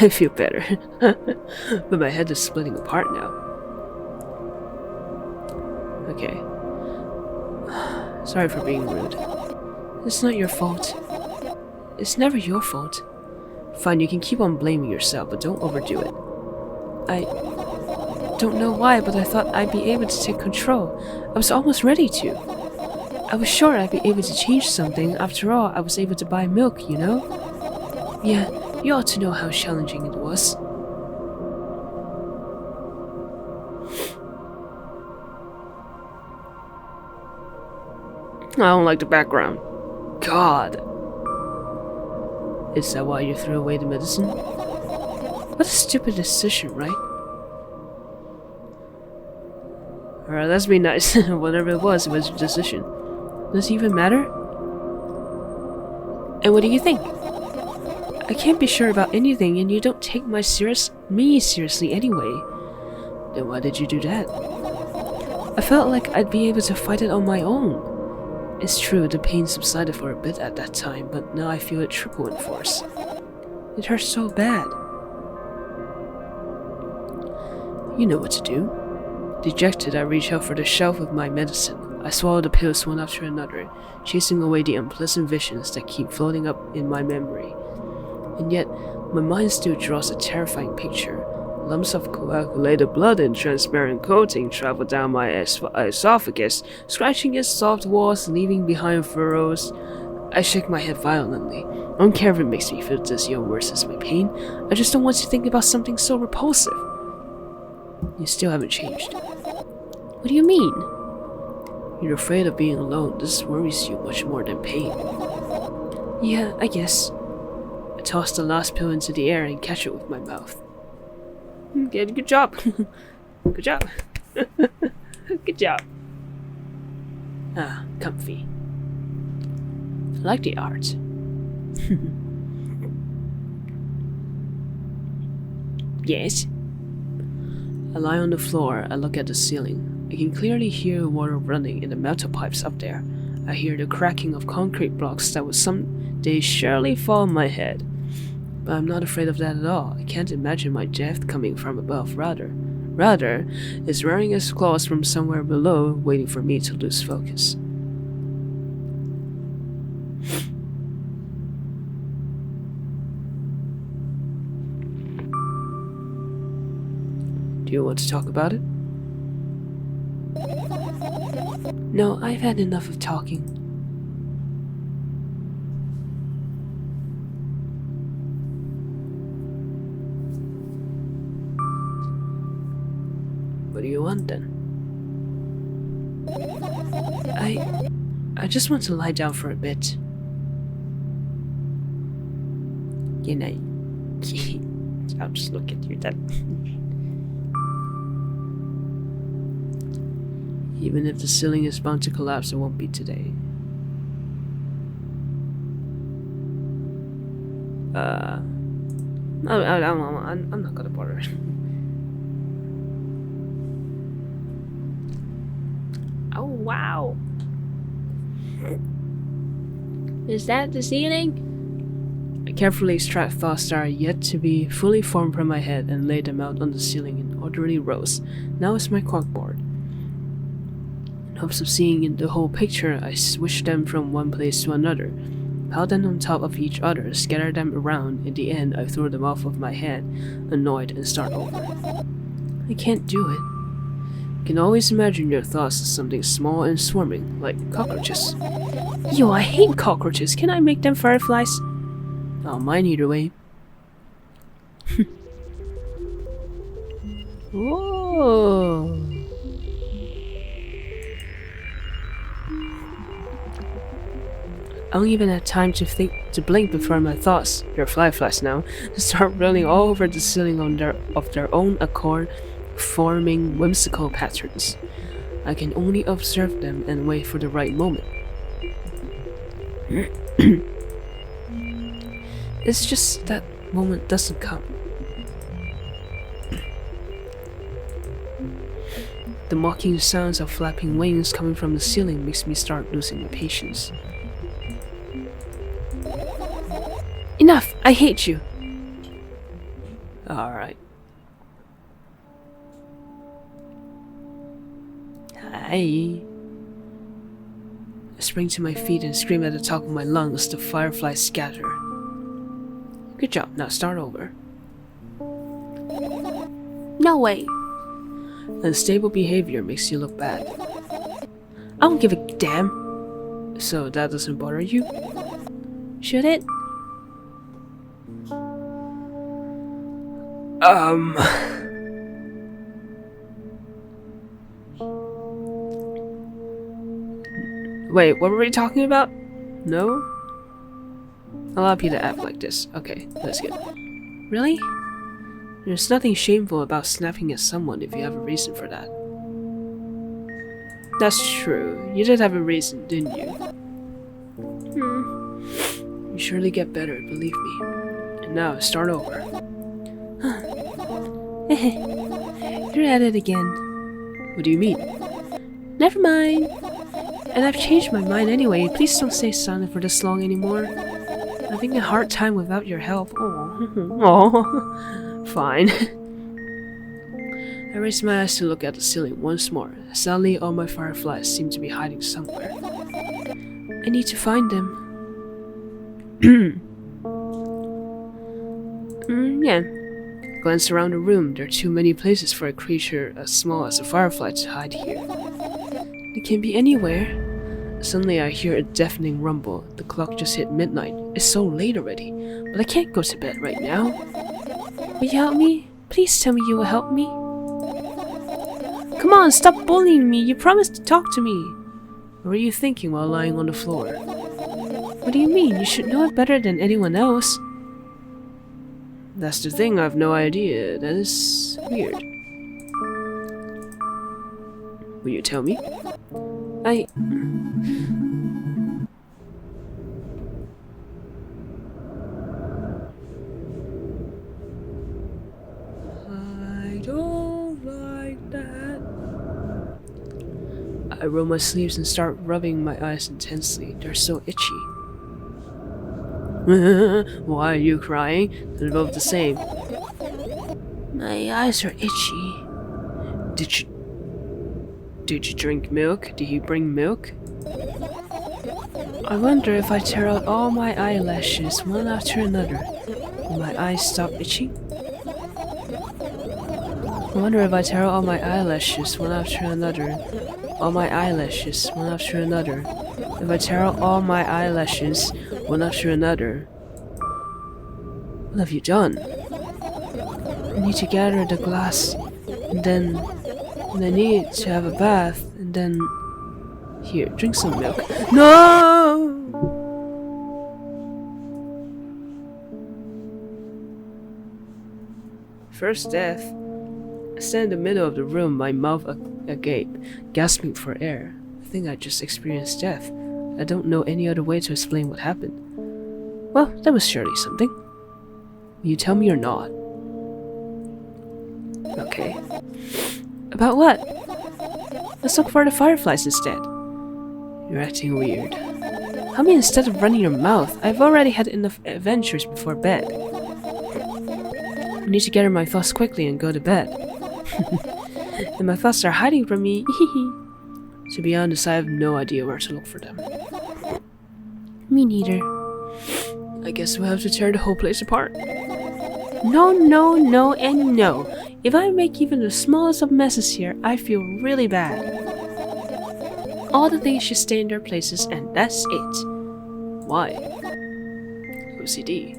I feel better, but my head is splitting apart now. Okay. Sorry for being rude. It's not your fault. It's never your fault. Fine, you can keep on blaming yourself, but don't overdo it. I don't know why, but I thought I'd be able to take control. I was almost ready to. I was sure I'd be able to change something. After all, I was able to buy milk, you know? Yeah, you ought to know how challenging it was. I don't like the background. God. Is that why you threw away the medicine? What a stupid decision, right? Alright, let's be nice. Whatever it was your decision. Does it even matter? And what do you think? I can't be sure about anything, and you don't take me seriously anyway. Then why did you do that? I felt like I'd be able to fight it on my own. It's true, the pain subsided for a bit at that time, but now I feel it triple in force. It hurts so bad. You know what to do. Dejected, I reach out for the shelf with my medicine. I swallow the pills one after another, chasing away the unpleasant visions that keep floating up in my memory. And yet, my mind still draws a terrifying picture. Lumps of coagulated blood and transparent coating travel down my esophagus, scratching its soft walls, leaving behind furrows. I shake my head violently. I don't care if it makes me feel dizzy or worsens my pain. I just don't want to think about something so repulsive. You still haven't changed. What do you mean? You're afraid of being alone. This worries you much more than pain. Yeah, I guess. I toss the last pill into the air and catch it with my mouth. Good job. Good job. Good job. Ah, comfy. I like the art. Yes? I lie on the floor. I look at the ceiling. I can clearly hear water running in the metal pipes up there. I hear the cracking of concrete blocks that will someday surely fall on my head. But I'm not afraid of that at all. I can't imagine my death coming from above. Rather, it's rearing its claws from somewhere below, waiting for me to lose focus. Do you want to talk about it? No, I've had enough of talking. What do you want then? I just want to lie down for a bit. You know, I'll just look at you then. Even if the ceiling is bound to collapse, it won't be today. I'm not gonna bother. Oh wow! Is that the ceiling? I carefully extract thoughts that are yet to be fully formed from my head and lay them out on the ceiling in orderly rows. Now it's my corkboard. In hopes of seeing the whole picture, I switch them from one place to another, pile them on top of each other, scatter them around. In the end, I throw them off of my hand, annoyed, and start over. I can't do it. You can always imagine your thoughts as something small and swarming, like cockroaches. Yo, I hate cockroaches. Can I make them fireflies? Oh, mine either way. Whoa. I don't even have time to blink before my thoughts, they're fireflies now, start running all over the ceiling of their own accord, forming whimsical patterns. I can only observe them and wait for the right moment. It's just that moment doesn't come. The mocking sounds of flapping wings coming from the ceiling makes me start losing my patience. Enough! I hate you! Alright. I spring to my feet and scream at the top of my lungs. The fireflies scatter. Good job, now start over. No way. Unstable behavior makes you look bad. I don't give a damn. So that doesn't bother you? Should it? Wait, what were we talking about? No? Allow people to act like this. Okay, that's good. Really? There's nothing shameful about snapping at someone if you have a reason for that. That's true. You did have a reason, didn't you? You surely get better, believe me. And now, start over. You're at it again. What do you mean? Never mind. And I've changed my mind anyway. Please don't stay silent for this long anymore. I'm having a hard time without your help. Oh, fine. I raised my eyes to look at the ceiling once more. Suddenly, all my fireflies seem to be hiding somewhere. I need to find them. Yeah. Glance around the room. There are too many places for a creature as small as a firefly to hide here. It can be anywhere. Suddenly I hear a deafening rumble. The clock just hit midnight. It's so late already, but I can't go to bed right now. Will you help me? Please tell me you will help me. Come on, stop bullying me. You promised to talk to me. What were you thinking while lying on the floor? What do you mean? You should know it better than anyone else. That's the thing, I have no idea. That is weird. Will you tell me? I don't like that. I roll my sleeves and start rubbing my eyes intensely. They're so itchy. Why are you crying? They're both the same. My eyes are itchy. Did you drink milk? Did he bring milk? I wonder if I tear out all my eyelashes one after another, will my eyes stop itching? I wonder if I tear out all my eyelashes one after another, all my eyelashes one after another. If I tear out all my eyelashes one after another. What have you done? I need to gather the glass, and I need to have a bath, and then... Here, drink some milk. No! First death. I stand in the middle of the room, my mouth agape, gasping for air. I think I just experienced death. I don't know any other way to explain what happened. Well, that was surely something. Will you tell me or not? Okay. About what? Let's look for the fireflies instead. You're acting weird. Help me instead of running your mouth. I've already had enough adventures before bed. I need to gather my thoughts quickly and go to bed. And my thoughts are hiding from me. To be honest, I have no idea where to look for them. Me neither. I guess we'll have to tear the whole place apart. No, no, no, and no. If I make even the smallest of messes here, I feel really bad. All the things should stay in their places, and that's it. Why? OCD.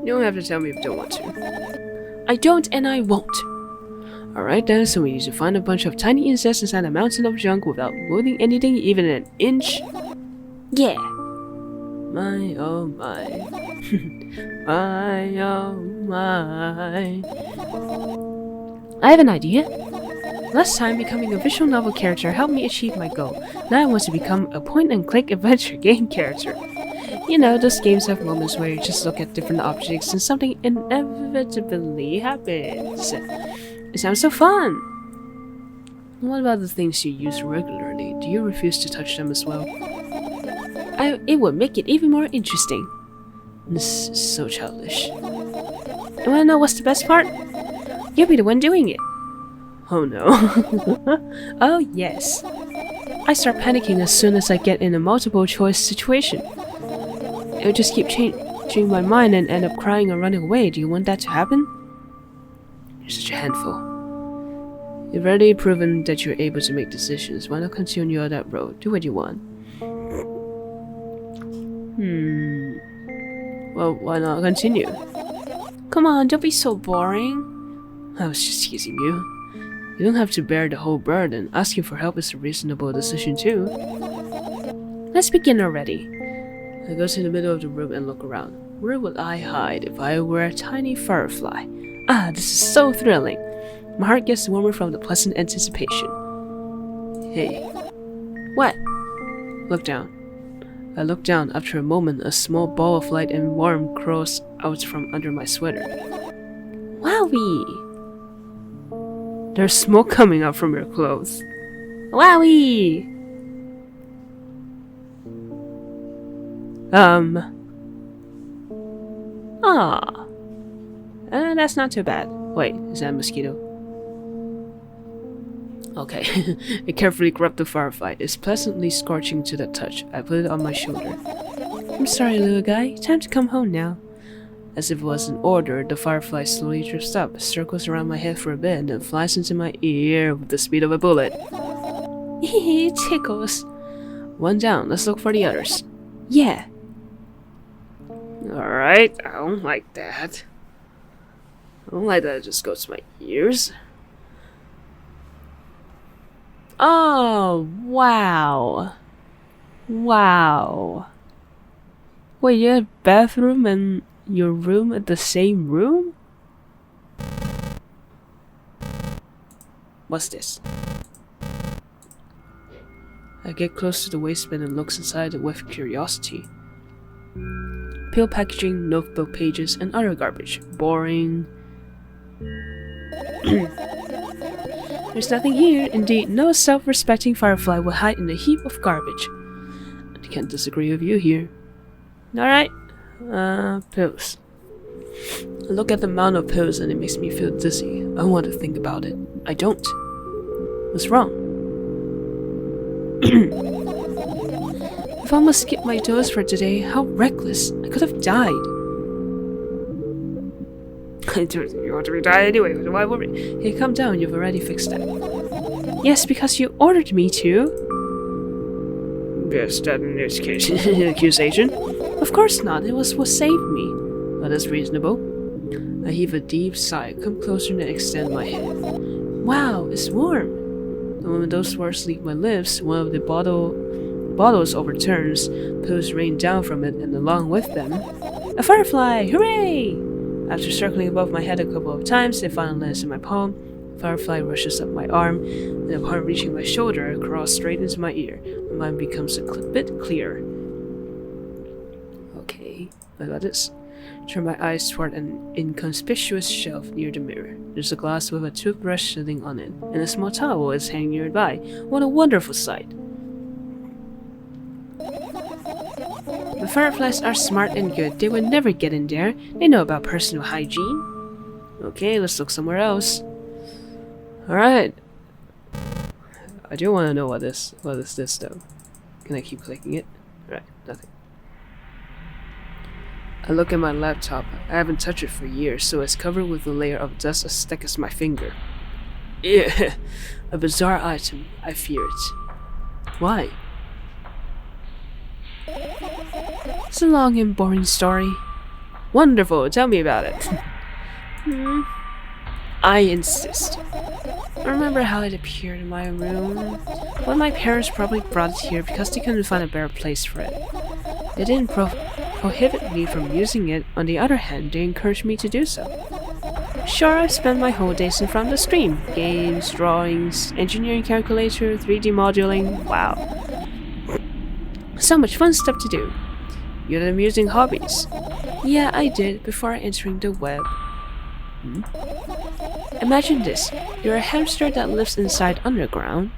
You don't have to tell me if you don't want to. I don't, and I won't. Alright then, so we need to find a bunch of tiny insects inside a mountain of junk without moving anything even an inch. Yeah. My oh my. My oh my. I have an idea. Last time, becoming a visual novel character helped me achieve my goal. Now I want to become a point-and-click adventure game character. You know, those games have moments where you just look at different objects and something inevitably happens. It sounds so fun! What about the things you use regularly? Do you refuse to touch them as well? It would make it even more interesting. This is so childish. You wanna know what's the best part? You'll be the one doing it. Oh no. Oh yes. I start panicking as soon as I get in a multiple choice situation. It'll just keep changing my mind and end up crying or running away. Do you want that to happen? You're such a handful. You've already proven that you're able to make decisions. Why not continue on that road? Do what you want. Well, why not continue? Come on, don't be so boring. I was just teasing you. You don't have to bear the whole burden. Asking for help is a reasonable decision too. Let's begin already. I go to the middle of the room and look around. Where would I hide if I were a tiny firefly? Ah, this is so thrilling. My heart gets warmer from the pleasant anticipation. Hey. What? Look down. I look down. After a moment, a small ball of light and warmth crawls out from under my sweater. Wowie! There's smoke coming out from your clothes. Wowie! That's not too bad. Wait, is that a mosquito? Okay. I carefully grab the firefly. It's pleasantly scorching to the touch. I put it on my shoulder. I'm sorry, little guy. Time to come home now. As if it was an order, the firefly slowly drifts up, circles around my head for a bit, and then flies into my ear with the speed of a bullet. It tickles. One down. Let's look for the others. Yeah. Alright, I don't like that. I don't like that it just goes to my ears. Oh, wow. Wow. Wait, you have a bathroom and your room at the same room? What's this? I get close to the waistband and looks inside it with curiosity. Peel packaging, notebook pages, and other garbage. Boring. There's nothing here. Indeed, no self-respecting firefly will hide in a heap of garbage. I can't disagree with you here. Alright. Pills. I look at the amount of pills and it makes me feel dizzy. I want to think about it. I don't. What's wrong? If I must skip my dose for today, how reckless. I could have died. You want to be die anyway, why worry? Hey, calm down, you've already fixed that. Yes, because you ordered me to. Yes, that in this case. Accusation? Of course not, it was what saved me. Well, that's reasonable. I heave a deep sigh, come closer and extend my hand. Wow, it's warm. The moment those words leave my lips, one of the bottles overturns, pills rain down from it, and along with them, a firefly! Hooray! After circling above my head a couple of times, it finally lands in my palm. The firefly rushes up my arm, and upon reaching my shoulder, it crawls straight into my ear. My mind becomes a bit clearer. Okay, what about this? Turn my eyes toward an inconspicuous shelf near the mirror. There's a glass with a toothbrush sitting on it, and a small towel is hanging nearby. What a wonderful sight! The fireflies are smart and good. They would never get in there. They know about personal hygiene. Okay, let's look somewhere else. Alright. I do want to know what is this though. Can I keep clicking it? Alright, nothing. I look at my laptop. I haven't touched it for years, so it's covered with a layer of dust as thick as my finger. Yeah, a bizarre item. I fear it. Why? It's a long and boring story. Wonderful, tell me about it. I insist. I remember how it appeared in my room. Well, my parents probably brought it here because they couldn't find a better place for it. They didn't prohibit me from using it. On the other hand, they encouraged me to do so. Sure, I've spent my whole days in front of the screen. Games, drawings, engineering calculator, 3D modeling. Wow. So much fun stuff to do. You had amusing hobbies. Yeah, I did, before entering the web. Imagine this. You're a hamster that lives underground.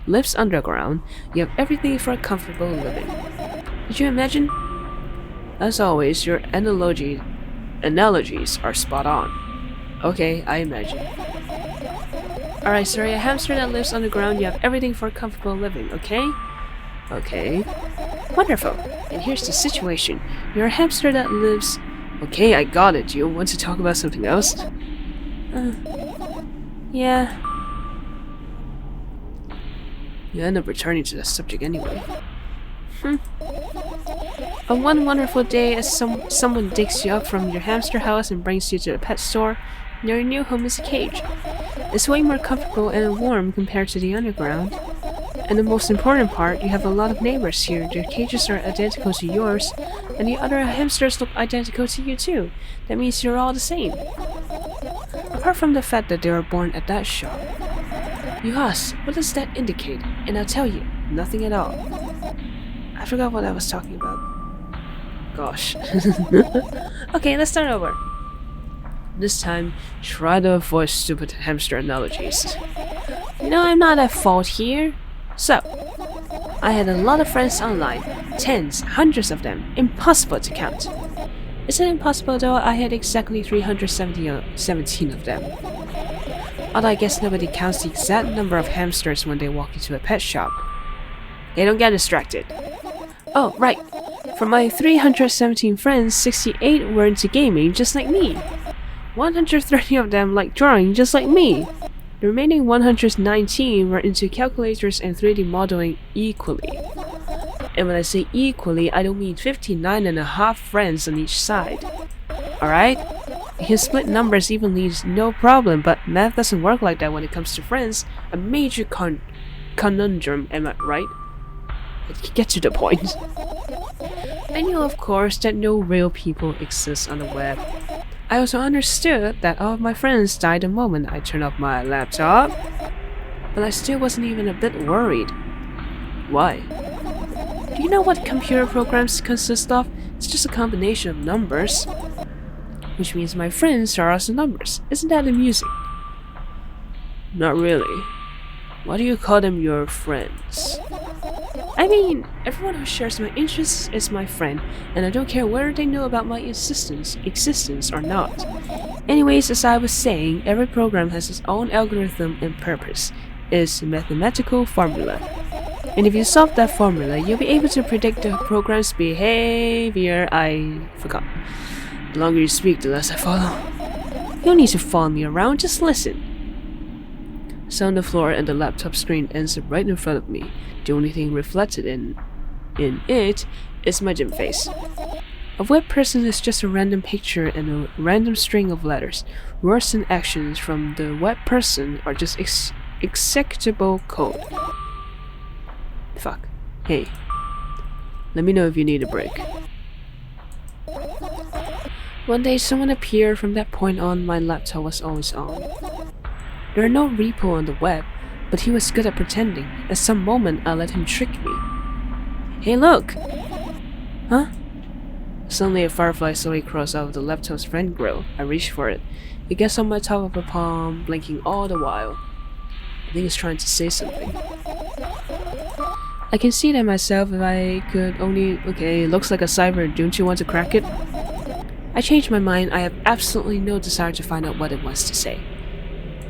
You have everything for a comfortable living. Did you imagine? As always, your analogies are spot on. Okay, I imagine. Alright, so you're a hamster that lives on the ground. You have everything for a comfortable living, okay? Okay. Wonderful. And here's the situation. You're a hamster that lives... Okay, I got it. Do you want to talk about something else? Yeah. You end up returning to that subject anyway. On one wonderful day, as someone digs you up from your hamster house and brings you to the pet store, your new home is a cage. It's way more comfortable and warm compared to the underground. And the most important part, you have a lot of neighbors here. Their cages are identical to yours, and the other hamsters look identical to you too. That means you're all the same. Apart from the fact that they were born at that shop. You ask, what does that indicate? And I'll tell you, nothing at all. I forgot what I was talking about. Gosh. Okay, let's start over. This time, try to avoid stupid hamster analogies. You know, I'm not at fault here. So, I had a lot of friends online. Tens, hundreds of them. Impossible to count. Is it impossible though? I had exactly 317 of them. Although I guess nobody counts the exact number of hamsters when they walk into a pet shop. Hey, don't get distracted. Oh, right. From my 317 friends, 68 were into gaming just like me. 130 of them like drawing just like me. The remaining 119 were into calculators and 3D modeling equally. And when I say equally, I don't mean 59 and a half friends on each side. Alright? You can split numbers evenly, no problem, but math doesn't work like that when it comes to friends. A major conundrum, am I right? Get to the point. I knew, of course, that no real people exist on the web. I also understood that all of my friends died the moment I turned off my laptop, but I still wasn't even a bit worried. Why? Do you know what computer programs consist of? It's just a combination of numbers. Which means my friends are also numbers. Isn't that amusing? Not really. Why do you call them your friends? I mean, everyone who shares my interests is my friend, and I don't care whether they know about my existence or not. Anyways, as I was saying, every program has its own algorithm and purpose. It's a mathematical formula. And if you solve that formula, you'll be able to predict the program's behavior. I forgot. The longer you speak, the less I follow. You don't need to follow me around, just listen. So on the floor and the laptop screen ends up right in front of me. The only thing reflected in it is my gym face. A web person is just a random picture and a random string of letters. Words and actions from the web person are just executable code. Fuck. Hey. Let me know if you need a break. One day someone appeared. From that point on, my laptop was always on. There are no repo on the web, but he was good at pretending. At some moment, I let him trick me. Hey, look! Huh? Suddenly a firefly slowly crawls out of the laptop's friend grill. I reach for it. It gets on my top of a palm, blinking all the while. I think it's trying to say something. I can see that myself if I could only... Okay, it looks like a cyber. Don't you want to crack it? I changed my mind. I have absolutely no desire to find out what it wants to say.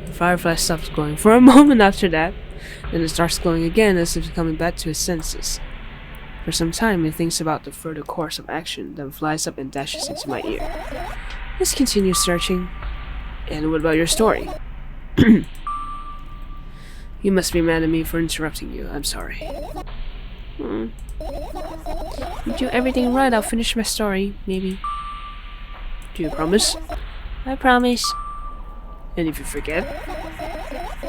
The firefly stops glowing for a moment after that. Then it starts glowing again as if coming back to its senses. For some time it thinks about the further course of action, then flies up and dashes into my ear. Let's continue searching. And what about your story? You must be mad at me for interrupting you. I'm sorry. You do everything right, I'll finish my story, maybe. Do you promise? I promise. And if you forget?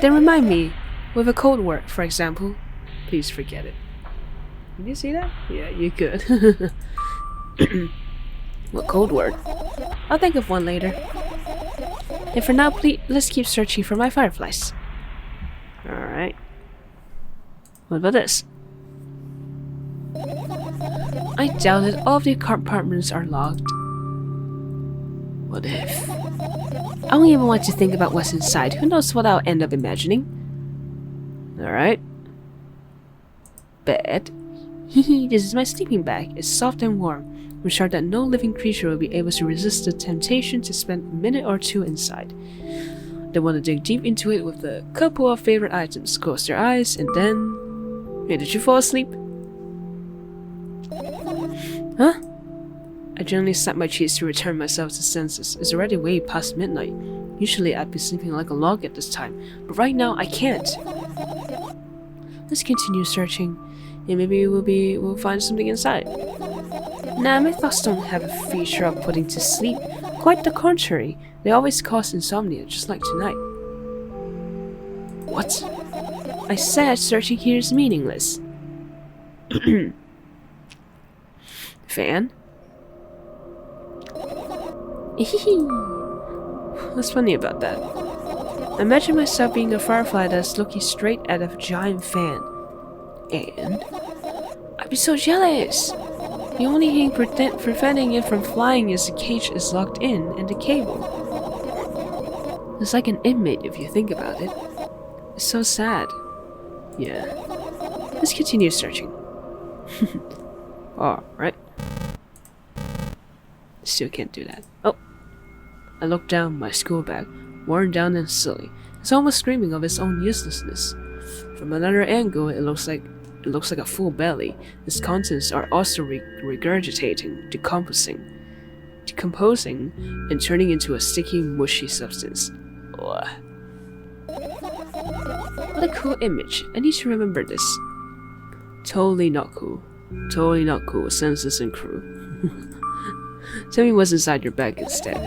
Then remind me, with a code word, for example. Please forget it. Did you see that? Yeah, you could. What code word? I'll think of one later. And for now, please, let's keep searching for my fireflies. Alright. What about this? I doubt that all of the compartments are locked. What if? I don't even want to think about what's inside. Who knows what I'll end up imagining? Alright. Bed. Hehe, this is my sleeping bag. It's soft and warm. I'm sure that no living creature will be able to resist the temptation to spend a minute or two inside. They want to dig deep into it with a couple of favorite items, close their eyes, and then... Hey, did you fall asleep? Huh? I generally snap my cheeks to return myself to senses. It's already way past midnight. Usually I'd be sleeping like a log at this time, but right now I can't. Let's continue searching, and maybe we'll find something inside. Nah, my thoughts don't have a feature of putting to sleep. Quite the contrary. They always cause insomnia, just like tonight. What? I said searching here is meaningless. Fan? What's funny about that? Imagine myself being a firefly that's looking straight at a giant fan. And... I'd be so jealous! The only thing preventing it from flying is the cage is locked in and the cable. It's like an inmate if you think about it. It's so sad. Yeah. Let's continue searching. Alright. Still can't do that. Oh. I looked down my school bag, worn down and silly. It's almost screaming of its own uselessness. From another angle, it looks like a full belly. Its contents are also regurgitating, decomposing, and turning into a sticky, mushy substance. Ugh. What a cool image. I need to remember this. Totally not cool. Totally not cool, senses and crew. Tell me what's inside your bag instead.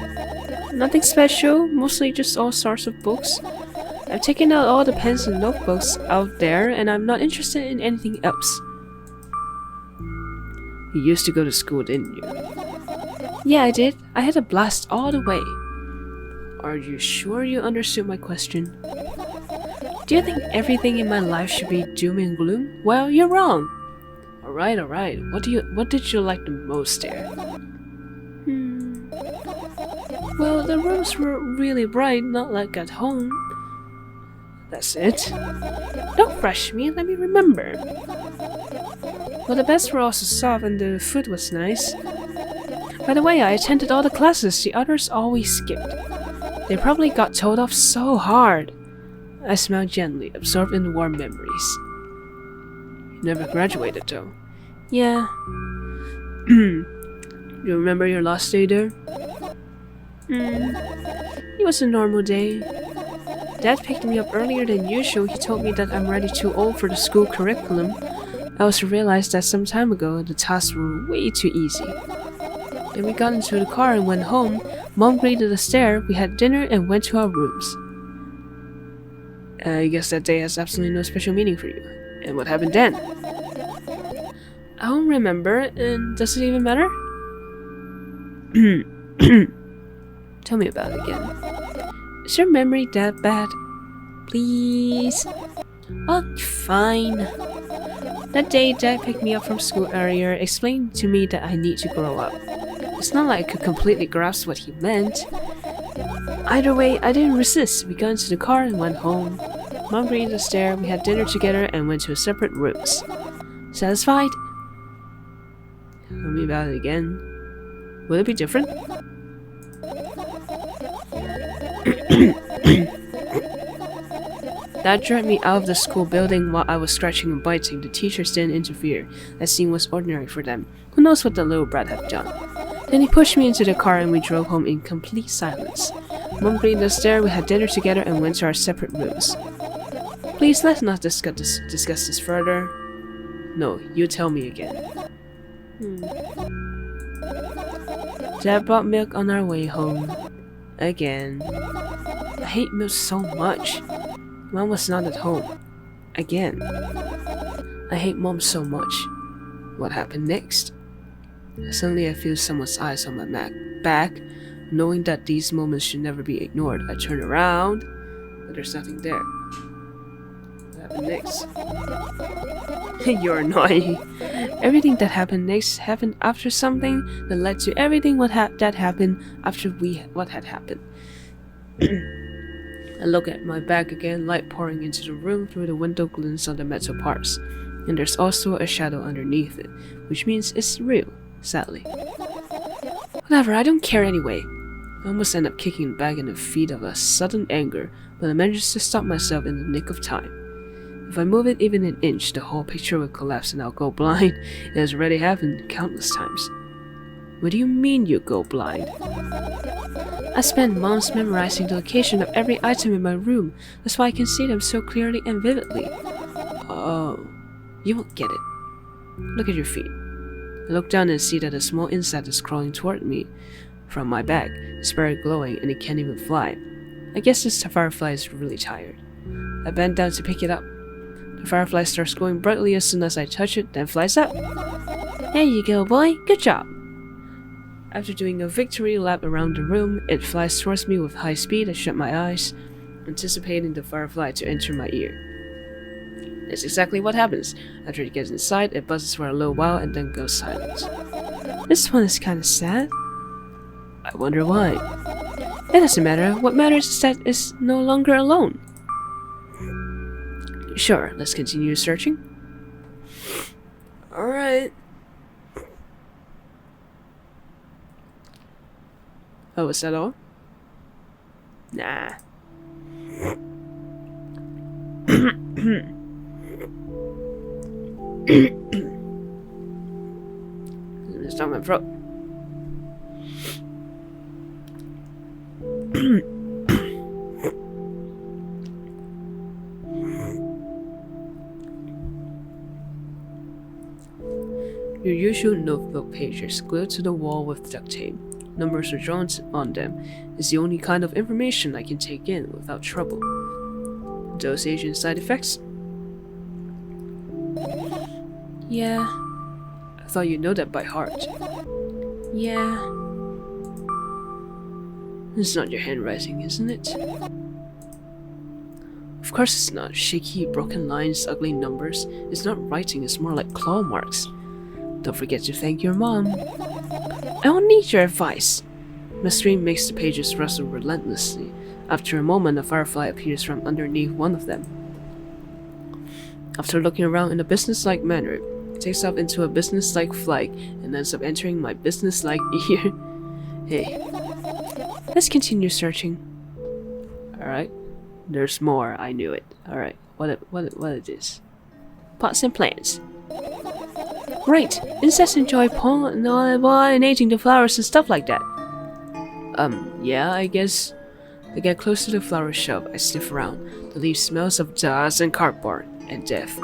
Nothing special, mostly just all sorts of books. I've taken out all the pens and notebooks out there, and I'm not interested in anything else. You used to go to school, didn't you? Yeah, I did. I had a blast all the way. Are you sure you understood my question? Do you think everything in my life should be doom and gloom? Well, you're wrong. Alright. What did you like the most there? Well, the rooms were really bright, not like at home. That's it. Don't rush me, let me remember. Well, the beds were also soft and the food was nice. By the way, I attended all the classes the others always skipped. They probably got told off so hard. I smiled gently, absorbed in the warm memories. You never graduated, though. Yeah. You remember your last day there? It was a normal day. Dad picked me up earlier than usual. He told me that I'm already too old for the school curriculum. I also realized that some time ago the tasks were way too easy. Then we got into the car and went home. Mom greeted us there, we had dinner and went to our rooms. I guess that day has absolutely no special meaning for you. And what happened then? I don't remember, and does it even matter? Tell me about it again. Is your memory that bad? Please? Oh, fine. That day, Dad picked me up from school earlier, explained to me that I need to grow up. It's not like I could completely grasp what he meant. Either way, I didn't resist. We got into the car and went home. Mom greeted us there, we had dinner together and went to separate rooms. Satisfied? Tell me about it again. Will it be different? Dad dragged me out of the school building while I was scratching and biting. The teachers didn't interfere. That scene was ordinary for them. Who knows what the little brat had done? Then he pushed me into the car and we drove home in complete silence. Mom greeted us there, we had dinner together and went to our separate rooms. Please, let's not discuss this further. No, you tell me again. Dad bought milk on our way home. Again. I hate milk so much. Mom was not at home. Again. I hate Mom so much. What happened next? Suddenly I feel someone's eyes on my back. Knowing that these moments should never be ignored, I turn around, but there's nothing there. What happened next? You're annoying. Everything that happened next happened after something that led to everything that happened after what had happened. I look at my bag again, light pouring into the room through the window glints on the metal parts. And there's also a shadow underneath it, which means it's real, sadly. Whatever, I don't care anyway. I almost end up kicking back in the feet of a sudden anger, but I managed to stop myself in the nick of time. If I move it even an inch, the whole picture will collapse and I'll go blind. It has already happened countless times. What do you mean you go blind? I spent months memorizing the location of every item in my room. That's why I can see them so clearly and vividly. Oh, you won't get it. Look at your feet. I look down and see that a small insect is crawling toward me from my back. It's very glowing and it can't even fly. I guess this firefly is really tired. I bend down to pick it up. The firefly starts glowing brightly as soon as I touch it, then flies up. There you go, boy. Good job. After doing a victory lap around the room, it flies towards me with high speed. I shut my eyes, anticipating the firefly to enter my ear. That's exactly what happens. After it gets inside, it buzzes for a little while and then goes silent. This one is kinda sad. I wonder why. It doesn't matter. What matters is that it's no longer alone. Sure, let's continue searching. Alright. Oh, is that all? Nah. It's not my throat. Your usual notebook pages glued to the wall with duct tape. Numbers are drawn on them. It's the only kind of information I can take in without trouble. Dosage and side effects? Yeah. I thought you know that by heart. Yeah. It's not your handwriting, isn't it? Of course it's not. Shaky, broken lines, ugly numbers. It's not writing, it's more like claw marks. Don't forget to thank your mom. I don't need your advice. My scream makes the pages rustle relentlessly. After a moment, a firefly appears from underneath one of them. After looking around in a businesslike manner, it takes off into a businesslike flight and ends up entering my businesslike ear. Hey, let's continue searching. Alright, there's more. I knew it. Alright, what it is? Pots and plants. Right, insects enjoy pollinating the flowers and stuff like that. Yeah, I guess. I get close to the flower shelf. I sniff around. The leaf smells of dust and cardboard and death.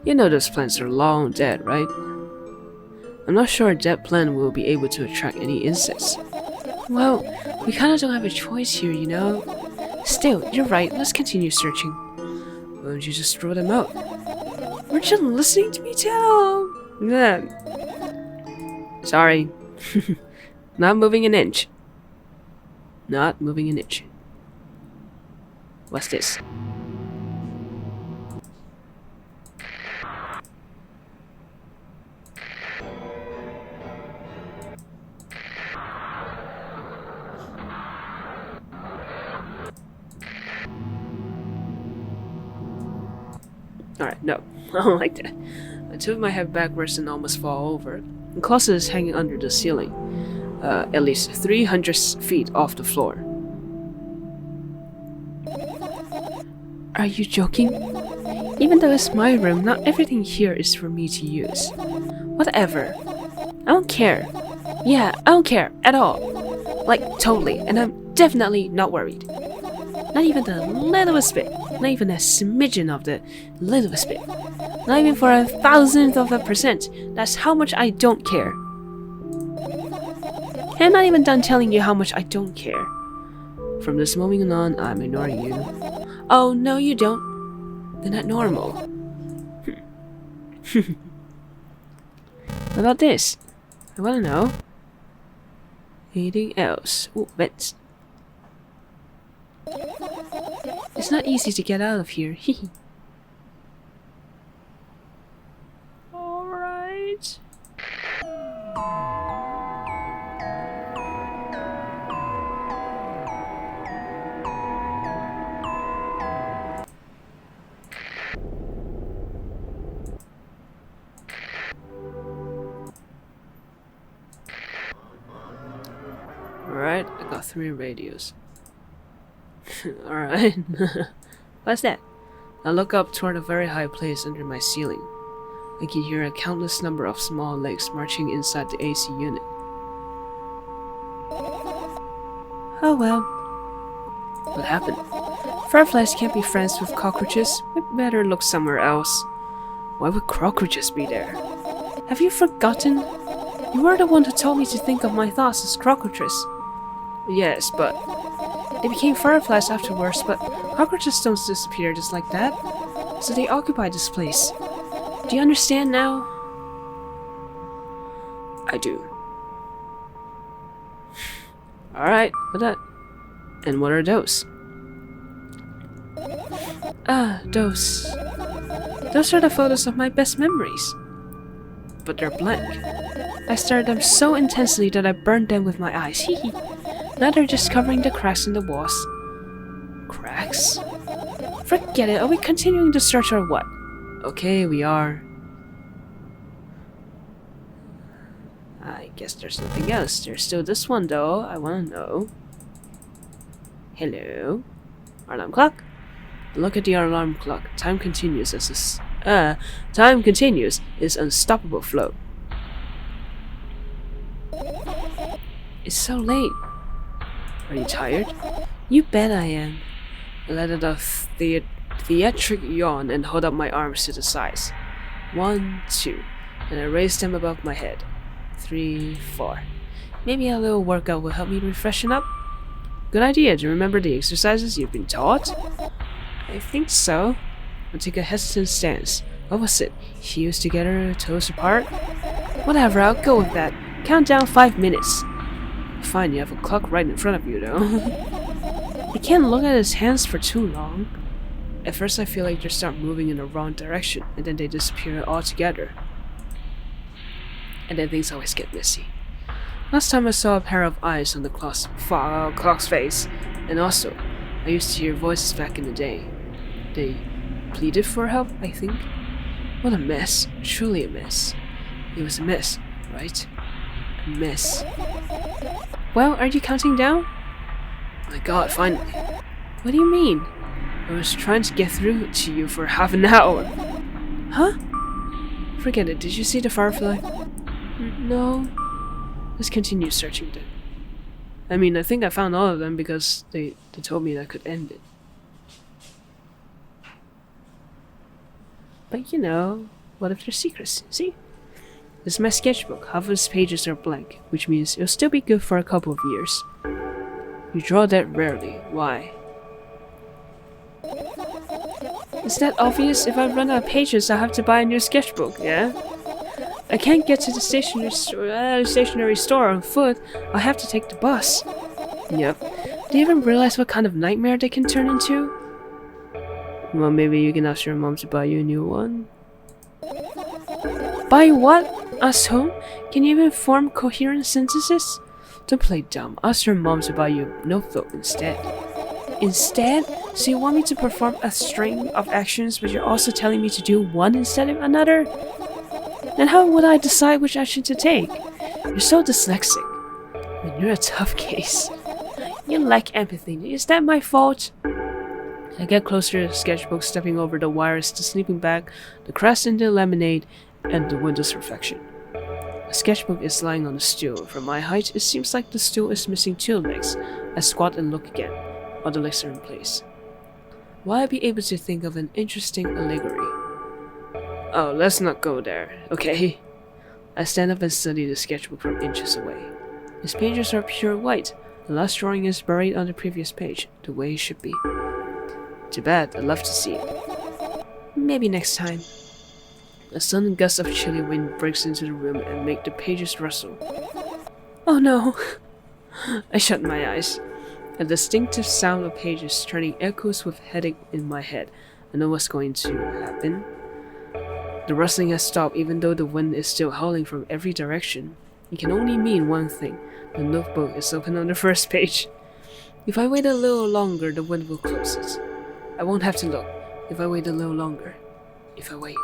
You know those plants are long dead, right? I'm not sure a dead plant will be able to attract any insects. Well, we kinda don't have a choice here, you know? Still, you're right, let's continue searching. Why don't you just throw them out? Weren't you listening to me tell? Yeah. Sorry. Not moving an inch. Not moving an inch. What's this? Alright, no. I don't like that. I tilt my head backwards and almost fall over. The closet is hanging under the ceiling, at least 300 feet off the floor. Are you joking? Even though it's my room, not everything here is for me to use. Whatever. I don't care. Yeah, I don't care at all. Like, totally, and I'm definitely not worried. Not even the littlest bit. Not even a smidgen of the littlest bit. Not even for 1,000th of a percent. That's how much I don't care. And I'm not even done telling you how much I don't care. From this moment on, I'm ignoring you. Oh, no you don't. They're not normal. What about this? I wanna know. Anything else? Ooh, vents. It's not easy to get out of here. Alright. got 3 radios. Alright. What's that? I look up toward a very high place under my ceiling. I can hear a countless number of small legs marching inside the AC unit. Oh well. What happened? Fireflies can't be friends with cockroaches. We'd better look somewhere else. Why would cockroaches be there? Have you forgotten? You were the one who told me to think of my thoughts as cockroaches. Yes, but They became fireflies afterwards, but cockroaches don't disappear just like that. So they occupy this place. Do you understand now? I do. Alright, what that? And what are those? Those are the photos of my best memories. But they're blank. I stared at them so intensely that I burned them with my eyes. Hee hee. Now they're just covering the cracks in the walls. Cracks? Forget it. Are we continuing the search or what? Okay, we are. I guess there's nothing else. There's still this one though. I wanna know. Hello? Alarm clock? Look at the alarm clock. Time continues its unstoppable flow. It's so late. Are you tired? You bet I am. I let out a theatric yawn and hold up my arms to the sides. 1, 2, and I raised them above my head. 3, 4. Maybe a little workout will help me refreshen up. Good idea. Do you remember the exercises you've been taught? I think so. I take a hesitant stance. What was it? Heels together, toes apart? Whatever, I'll go with that. Count down 5 minutes. Fine, you have a clock right in front of you though. I can't look at his hands for too long. At first I feel like they start moving in the wrong direction, and then they disappear altogether. And then things always get messy. Last time I saw a pair of eyes on the clock's face, and also, I used to hear voices back in the day. They pleaded for help, I think. What a mess. Truly a mess. It was a mess, right? A mess. Well, are you counting down? My god, finally. What do you mean? I was trying to get through to you for half an hour. Huh? Forget it. Did you see the firefly? No. Let's continue searching then. I mean, I think I found all of them because they told me that I could end it. But you know, what if there's secrets? See? This is my sketchbook. Half of its pages are blank, which means it'll still be good for a couple of years. You draw that rarely. Why? Is that obvious? If I run out of pages, I'll have to buy a new sketchbook, yeah? I can't get to the stationery store on foot. I'll have to take the bus. Yep. Do you even realize what kind of nightmare they can turn into? Well, maybe you can ask your mom to buy you a new one. Buy what? Us whom? Can you even form coherent sentences? Don't play dumb. Ask your mom to buy you a notebook instead. Instead? So you want me to perform a string of actions, but you're also telling me to do one instead of another? Then how would I decide which action to take? You're so dyslexic. I mean, you're a tough case. You lack empathy. Is that my fault? I get closer to the sketchbook, stepping over the wires, the sleeping bag, the crust in the lemonade, and the window's reflection. The sketchbook is lying on a stool. From my height, it seems like the stool is missing 2 legs. I squat and look again. All the legs are in place. Will I be able to think of an interesting allegory? Oh, let's not go there, okay? I stand up and study the sketchbook from inches away. Its pages are pure white. The last drawing is buried on the previous page, the way it should be. Too bad, I'd love to see it. Maybe next time. A sudden gust of chilly wind breaks into the room and makes the pages rustle. Oh no! I shut my eyes. A distinctive sound of pages turning echoes with headache in my head. I know what's going to happen. The rustling has stopped even though the wind is still howling from every direction. It can only mean one thing. The notebook is open on the first page. If I wait a little longer, the wind will close it. I won't have to look. If I wait a little longer. If I wait.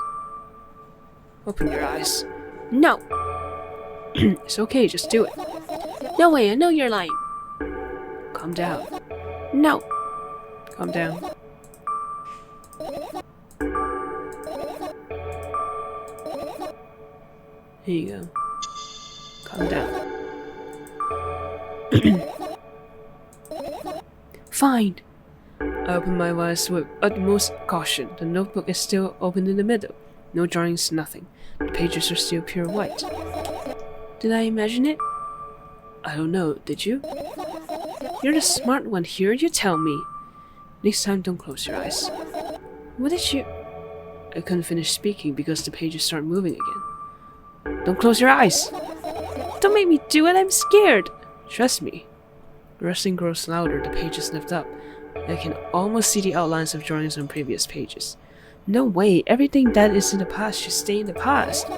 Open your eyes. No! It's okay, just do it. No way, I know you're lying. Calm down. No! Calm down. Here you go. Calm down. Fine! I open my eyes with utmost caution. The notebook is still open in the middle. No drawings, nothing. The pages are still pure white. Did I imagine it? I don't know, did you? You're the smart one here, you tell me. Next time, don't close your eyes. What did you... I couldn't finish speaking because the pages start moving again. Don't close your eyes! Don't make me do it, I'm scared! Trust me. The rustling grows louder, the pages lift up. I can almost see the outlines of drawings on previous pages. No way, everything that is in the past should stay in the past.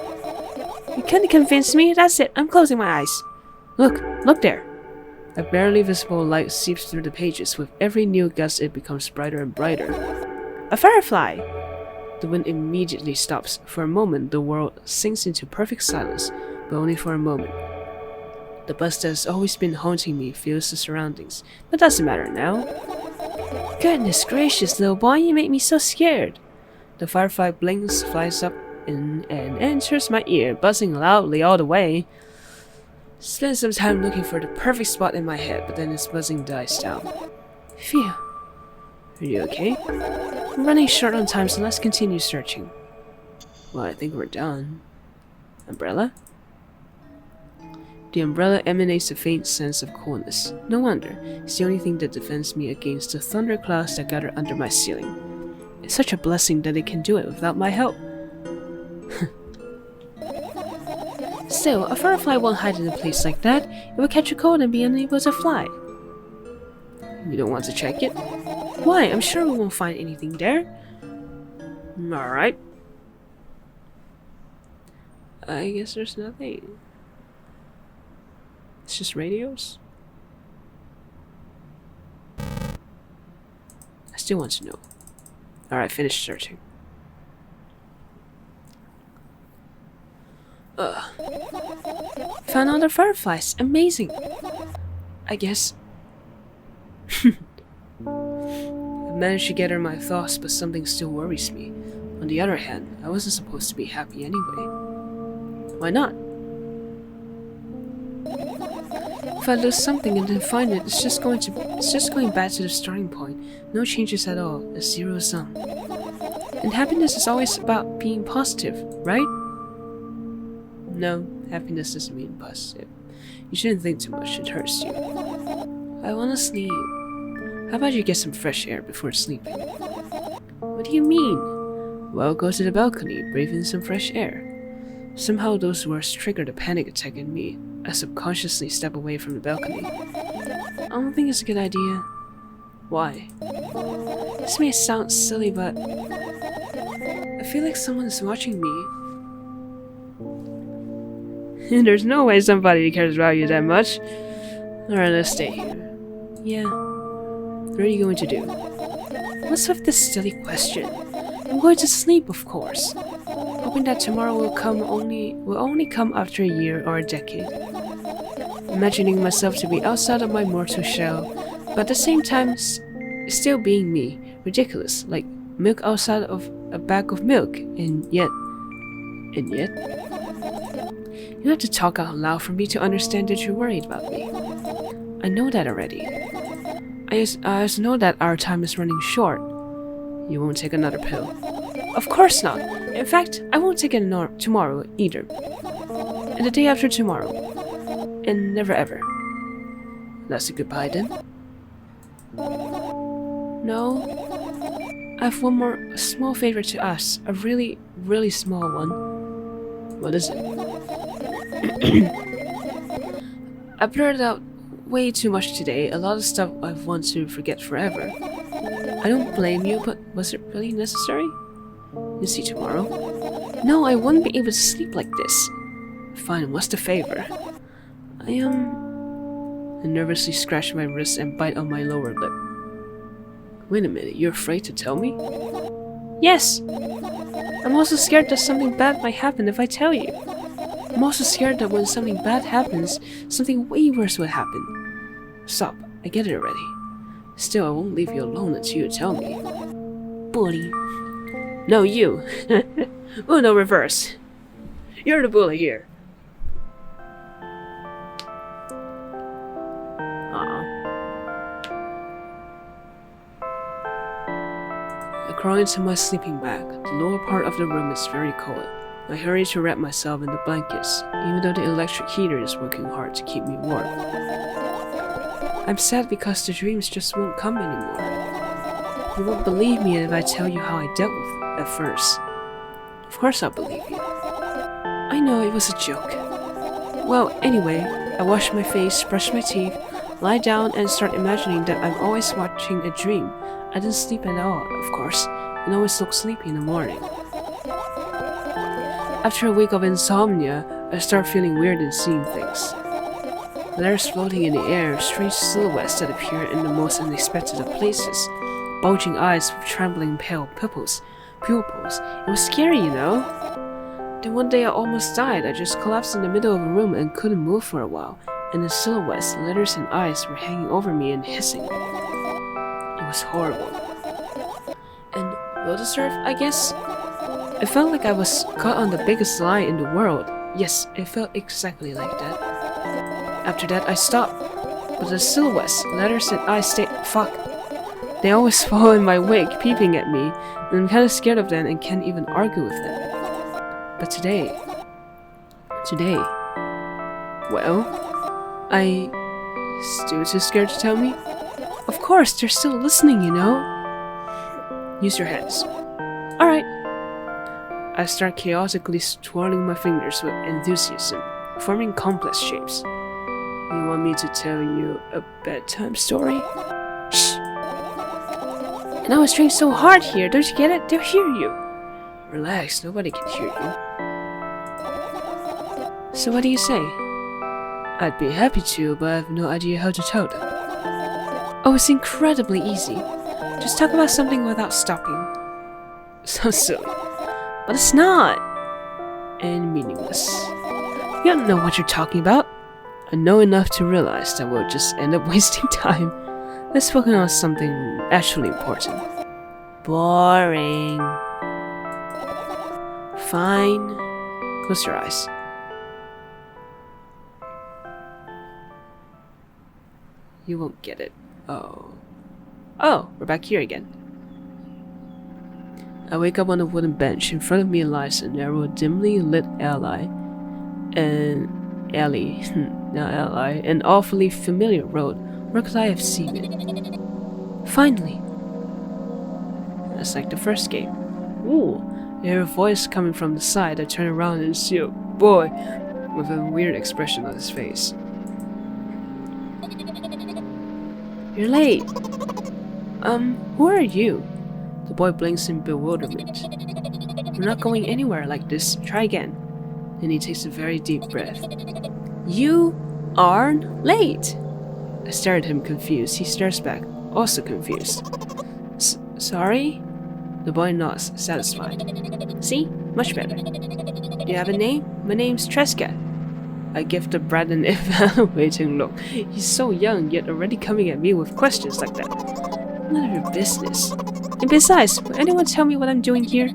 You couldn't convince me, that's it, I'm closing my eyes. Look there. A barely visible light seeps through the pages. With every new gust it becomes brighter and brighter. A firefly! The wind immediately stops. For a moment the world sinks into perfect silence, but only for a moment. The buzz that has always been haunting me fills the surroundings, but doesn't matter now. Goodness gracious, little boy, you make me so scared. The firefly blinks, flies up, and enters my ear, buzzing loudly all the way. Spend some time looking for the perfect spot in my head, but then its buzzing dies down. Phew. Are you okay? I'm running short on time, so let's continue searching. Well, I think we're done. Umbrella? The umbrella emanates a faint sense of coolness. No wonder. It's the only thing that defends me against the thunderclouds that gather under my ceiling. It's such a blessing that it can do it without my help. Still, a firefly won't hide in a place like that. It will catch a cold and be unable to fly. You don't want to check it? Why? I'm sure we won't find anything there. Alright. I guess there's nothing. It's just radios? I still want to know. Alright, finish searching. Found all the fireflies. Amazing. I guess. I managed to gather my thoughts, but something still worries me. On the other hand, I wasn't supposed to be happy anyway. Why not? If I lose something and then find it, it's just going back to the starting point. No changes at all. A zero sum. And happiness is always about being positive, right? No, happiness doesn't mean positive. You shouldn't think too much, it hurts you. I wanna sleep. How about you get some fresh air before sleeping? What do you mean? Well, go to the balcony, breathe in some fresh air. Somehow those words triggered a panic attack in me. I subconsciously step away from the balcony. I don't think it's a good idea. Why? This may sound silly, but I feel like someone is watching me. There's no way somebody cares about you that much. Alright, let's stay here. Yeah. What are you going to do? What's with this silly question? I'm going to sleep, of course. Hoping that tomorrow will only come after a year or a decade. Imagining myself to be outside of my mortal shell, but at the same time still being me. Ridiculous, like milk outside of a bag of milk, and yet... You have to talk out loud for me to understand that you're worried about me. I know that already. I just know that our time is running short. You won't take another pill. Of course not. In fact, I won't take it tomorrow either. And the day after tomorrow. And never ever. That's a goodbye then? No. I have one more small favor to ask. A really, really small one. What is it? I blurted out way too much today. A lot of stuff I want to forget forever. I don't blame you, but was it really necessary? You'll see tomorrow. No, I wouldn't be able to sleep like this. Fine, what's the favor? I nervously scratch my wrist and bite on my lower lip. Wait a minute, you're afraid to tell me? Yes! I'm also scared that something bad might happen if I tell you. I'm also scared that when something bad happens, something way worse will happen. Stop. I get it already. Still, I won't leave you alone until you tell me. Bully. No, you. Uno reverse. You're the bully here. I crawl into my sleeping bag. The lower part of the room is very cold. I hurry to wrap myself in the blankets, even though the electric heater is working hard to keep me warm. I'm sad because the dreams just won't come anymore. You won't believe me if I tell you how I dealt with it at first. Of course I'll believe you. I know it was a joke. Well, anyway, I wash my face, brush my teeth, lie down and start imagining that I'm always watching a dream. I didn't sleep at all, of course, and always look sleepy in the morning. After a week of insomnia, I start feeling weird and seeing things. Letters floating in the air, strange silhouettes that appear in the most unexpected of places, bulging eyes with trembling pale pupils. It was scary, you know? Then one day I almost died. I just collapsed in the middle of a room and couldn't move for a while, and the silhouettes, letters and eyes were hanging over me and hissing. It was horrible. And Lotus Earth, I guess? It felt like I was caught on the biggest lie in the world. Yes, it felt exactly like that. After that, I stopped. But the silhouettes, letters and eyes stayed. Fuck. They always follow in my wake, peeping at me, and I'm kinda scared of them and can't even argue with them. But today, well, I still too scared to tell me? Of course, they're still listening, you know? Use your hands. Alright. I start chaotically twirling my fingers with enthusiasm, forming complex shapes. You want me to tell you a bedtime story? Shh! And I was trying so hard here, don't you get it? They'll hear you. Relax, nobody can hear you. So what do you say? I'd be happy to, but I have no idea how to tell them. Oh, it's incredibly easy. Just talk about something without stopping. So silly. But it's not! And meaningless. You don't know what you're talking about. I know enough to realize that we'll just end up wasting time. Let's focus on something actually important. Boring. Fine. Close your eyes. You won't get it. Oh, we're back here again. I wake up on a wooden bench. In front of me lies a narrow, dimly lit an awfully familiar road. Where could I have seen it? Finally! That's like the first game. Ooh! I hear a voice coming from the side. I turn around and see a boy with a weird expression on his face. You're late. Who are you? The boy blinks in bewilderment. We're not going anywhere like this. Try again. Then he takes a very deep breath. You aren't late. I stare at him confused. He stares back, also confused. Sorry? The boy nods, satisfied. See? Much better. Do you have a name? My name's Treska. I give the brat an evaluating look. He's so young, yet already coming at me with questions like that. None of your business. And besides, will anyone tell me what I'm doing here?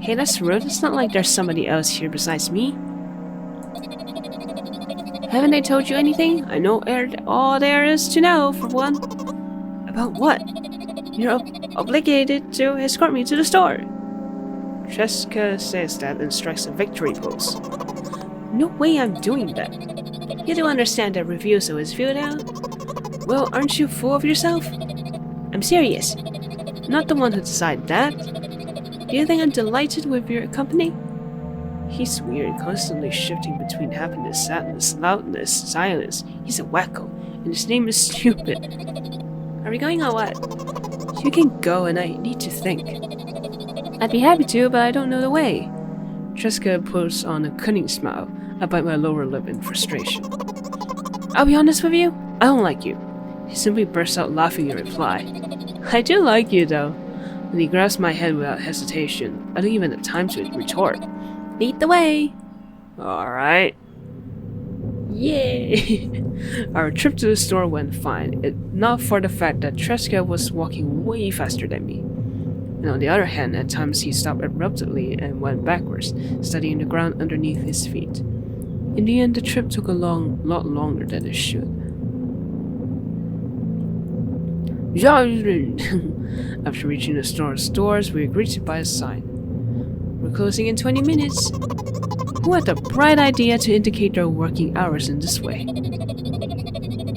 Hey, that's rude. It's not like there's somebody else here besides me. Haven't I told you anything? I know all there is to know, for one. About what? You're obligated to escort me to the store. Treska says that and strikes a victory pose. No way I'm doing that. You do understand that refusal is futile? Well, aren't you full of yourself? I'm serious. I'm not the one who decided that. Do you think I'm delighted with your company? He's weird, constantly shifting between happiness, sadness, loudness, silence. He's a wacko, and his name is stupid. Are we going or what? You can go, and I need to think. I'd be happy to, but I don't know the way. Treska puts on a cunning smile. I bite my lower lip in frustration. I'll be honest with you, I don't like you. He simply bursts out laughing in reply. I do like you, though. And he grabs my head without hesitation. I don't even have time to retort. Lead the way. Alright. Yay! Our trip to the store went fine, not for the fact that Treska was walking way faster than me. And on the other hand, at times he stopped abruptly and went backwards, studying the ground underneath his feet. In the end, the trip took a lot longer than it should. After reaching the store's doors, we were greeted by a sign. We're closing in 20 minutes. Who had the bright idea to indicate their working hours in this way?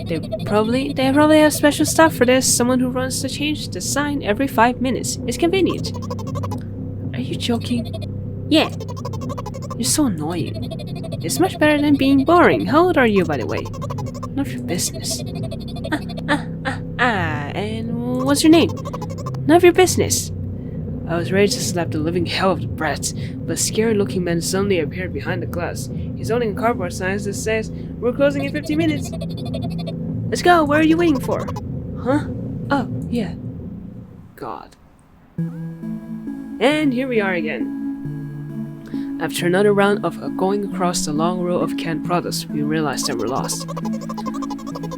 They probably have special staff for this. Someone who runs to change the sign every 5 minutes. It's convenient. Are you joking? Yeah. You're so annoying. It's much better than being boring. How old are you, by the way? None of your business. And what's your name? None of your business. I was ready to slap the living hell out of the brat, but a scary-looking man suddenly appeared behind the glass. He's holding a cardboard sign that says, "We're closing in 50 minutes." Let's go. What are you waiting for? Huh? Oh, yeah. God. And here we are again. After another round of going across the long row of canned products, we realized that we're lost.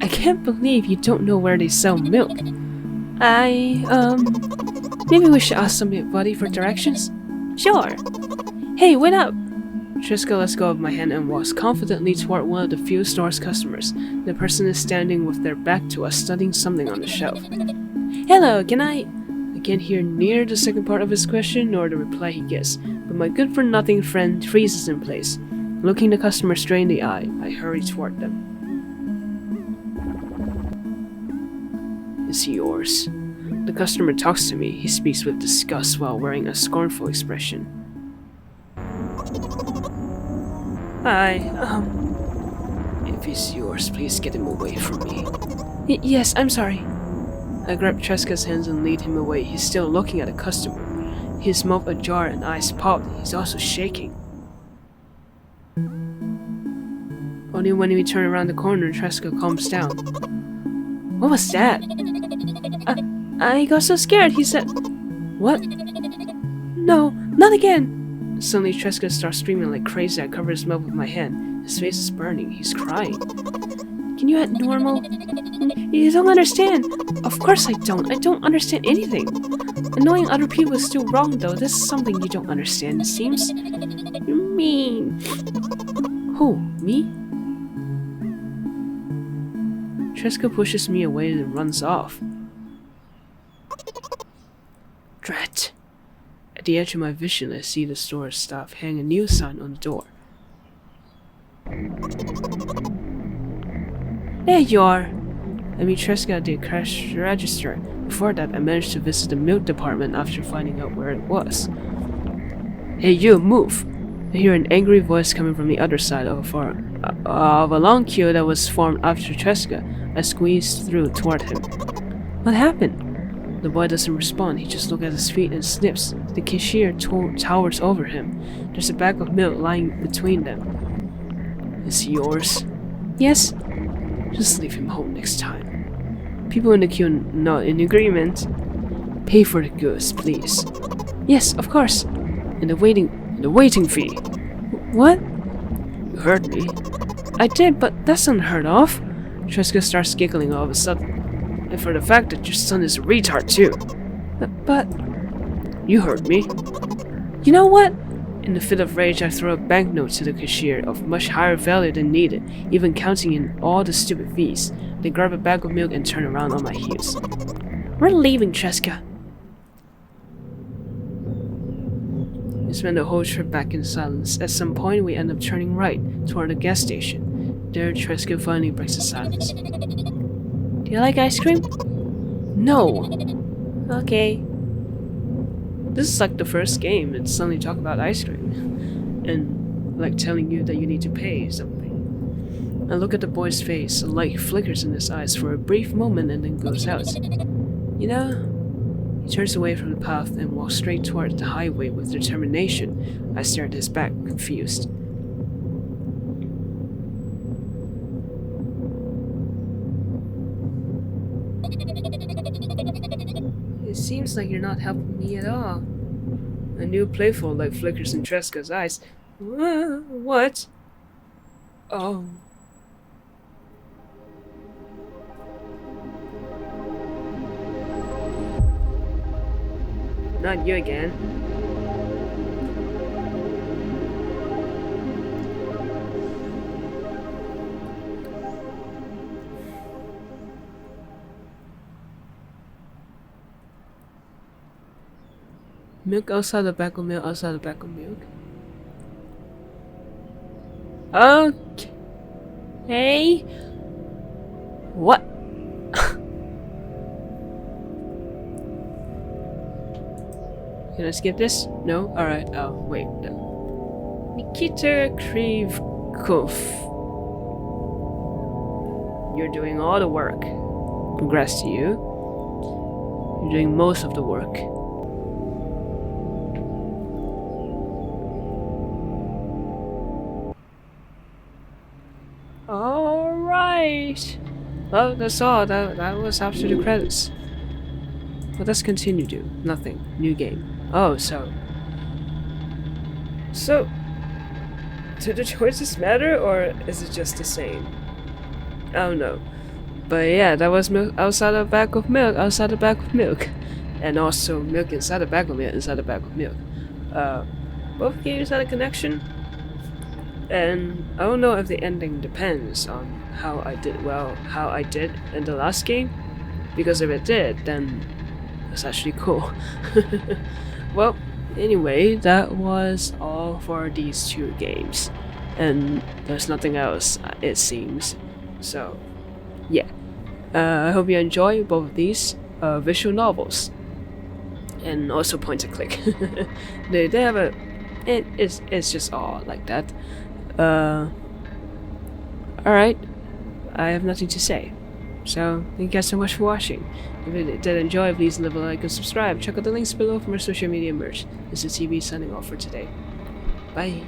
I can't believe you don't know where they sell milk. Maybe we should ask somebody for directions? Sure. Hey, wait up! Triska lets go of my hand and walks confidently toward one of the few store's customers. The person is standing with their back to us, studying something on the shelf. Hello, can I can't hear neither the second part of his question nor the reply he gets, but my good-for-nothing friend freezes in place. Looking the customer straight in the eye, I hurry toward them. It's yours. The customer talks to me. He speaks with disgust while wearing a scornful expression. If he's yours, please get him away from me. Yes, I'm sorry. I grab Treska's hands and lead him away. He's still looking at the customer. His mouth ajar and eyes popped. He's also shaking. Only when we turn around the corner, Treska calms down. What was that? I got so scared, he said. What? No, not again! Suddenly, Treska starts screaming like crazy. I cover his mouth with my hand. His face is burning. He's crying. Can you act normal? You don't understand. Of course I don't. I don't understand anything. Annoying other people is still wrong, though. This is something you don't understand, it seems. You're mean. Who? Me? Treska pushes me away and runs off. Drat. At the edge of my vision, I see the store staff hang a new sign on the door. There you are! I meet Treska at the cash register. Before that, I managed to visit the milk department after finding out where it was. Hey you, move! I hear an angry voice coming from the other side of a long queue that was formed after Treska. I squeezed through toward him. What happened? The boy doesn't respond. He just looks at his feet and snips. The cashier towers over him. There's a bag of milk lying between them. Is he yours? Yes. Just leave him home next time. People in the queue nod in agreement. Pay for the goods, please. Yes, of course. And the waiting fee. What? You heard me. I did, but that's unheard of. Treska starts giggling all of a sudden. And for the fact that your son is a retard too. But... You heard me. You know what? In a fit of rage, I throw a banknote to the cashier of much higher value than needed, even counting in all the stupid fees. Then grab a bag of milk and turn around on my heels. We're leaving, Treska. We spend the whole trip back in silence. At some point, we end up turning right toward the gas station. There, Treska finally breaks the silence. Do you like ice cream? No. Okay. This is like the first game and suddenly talk about ice cream. And like telling you that you need to pay something. I look at the boy's face. A light flickers in his eyes for a brief moment and then goes out. You know? He turns away from the path and walks straight toward the highway with determination. I stare at his back, confused. It seems like you're not helping me at all. A new playful light flickers in Treska's eyes. What? Oh. Not you again. Milk outside the back of milk, outside the back of milk. Okay. Hey. What? Can I skip this? No? Alright. Oh, wait. No. Nikita Krivkov. You're doing all the work. Congrats to you. You're doing most of the work. Alright. Well, that's all. That was after the credits. What does continue do? Nothing. New game. Oh, so. Do the choices matter, or is it just the same? I don't know. But yeah, that was milk outside the bag of milk, outside the bag of milk. And also milk inside the bag of milk, inside the bag of milk. Both games had a connection. And I don't know if the ending depends on how I did in the last game. Because if it did, then it's actually cool. Well, anyway, that was all for these two games. And there's nothing else, it seems. So, yeah. I hope you enjoy both of these visual novels. And also point and click. they have a... It's just all like that. Alright. I have nothing to say. So, thank you guys so much for watching. If you did enjoy, please leave a like and subscribe. Check out the links below for my social media merch. This is TV signing off for today. Bye.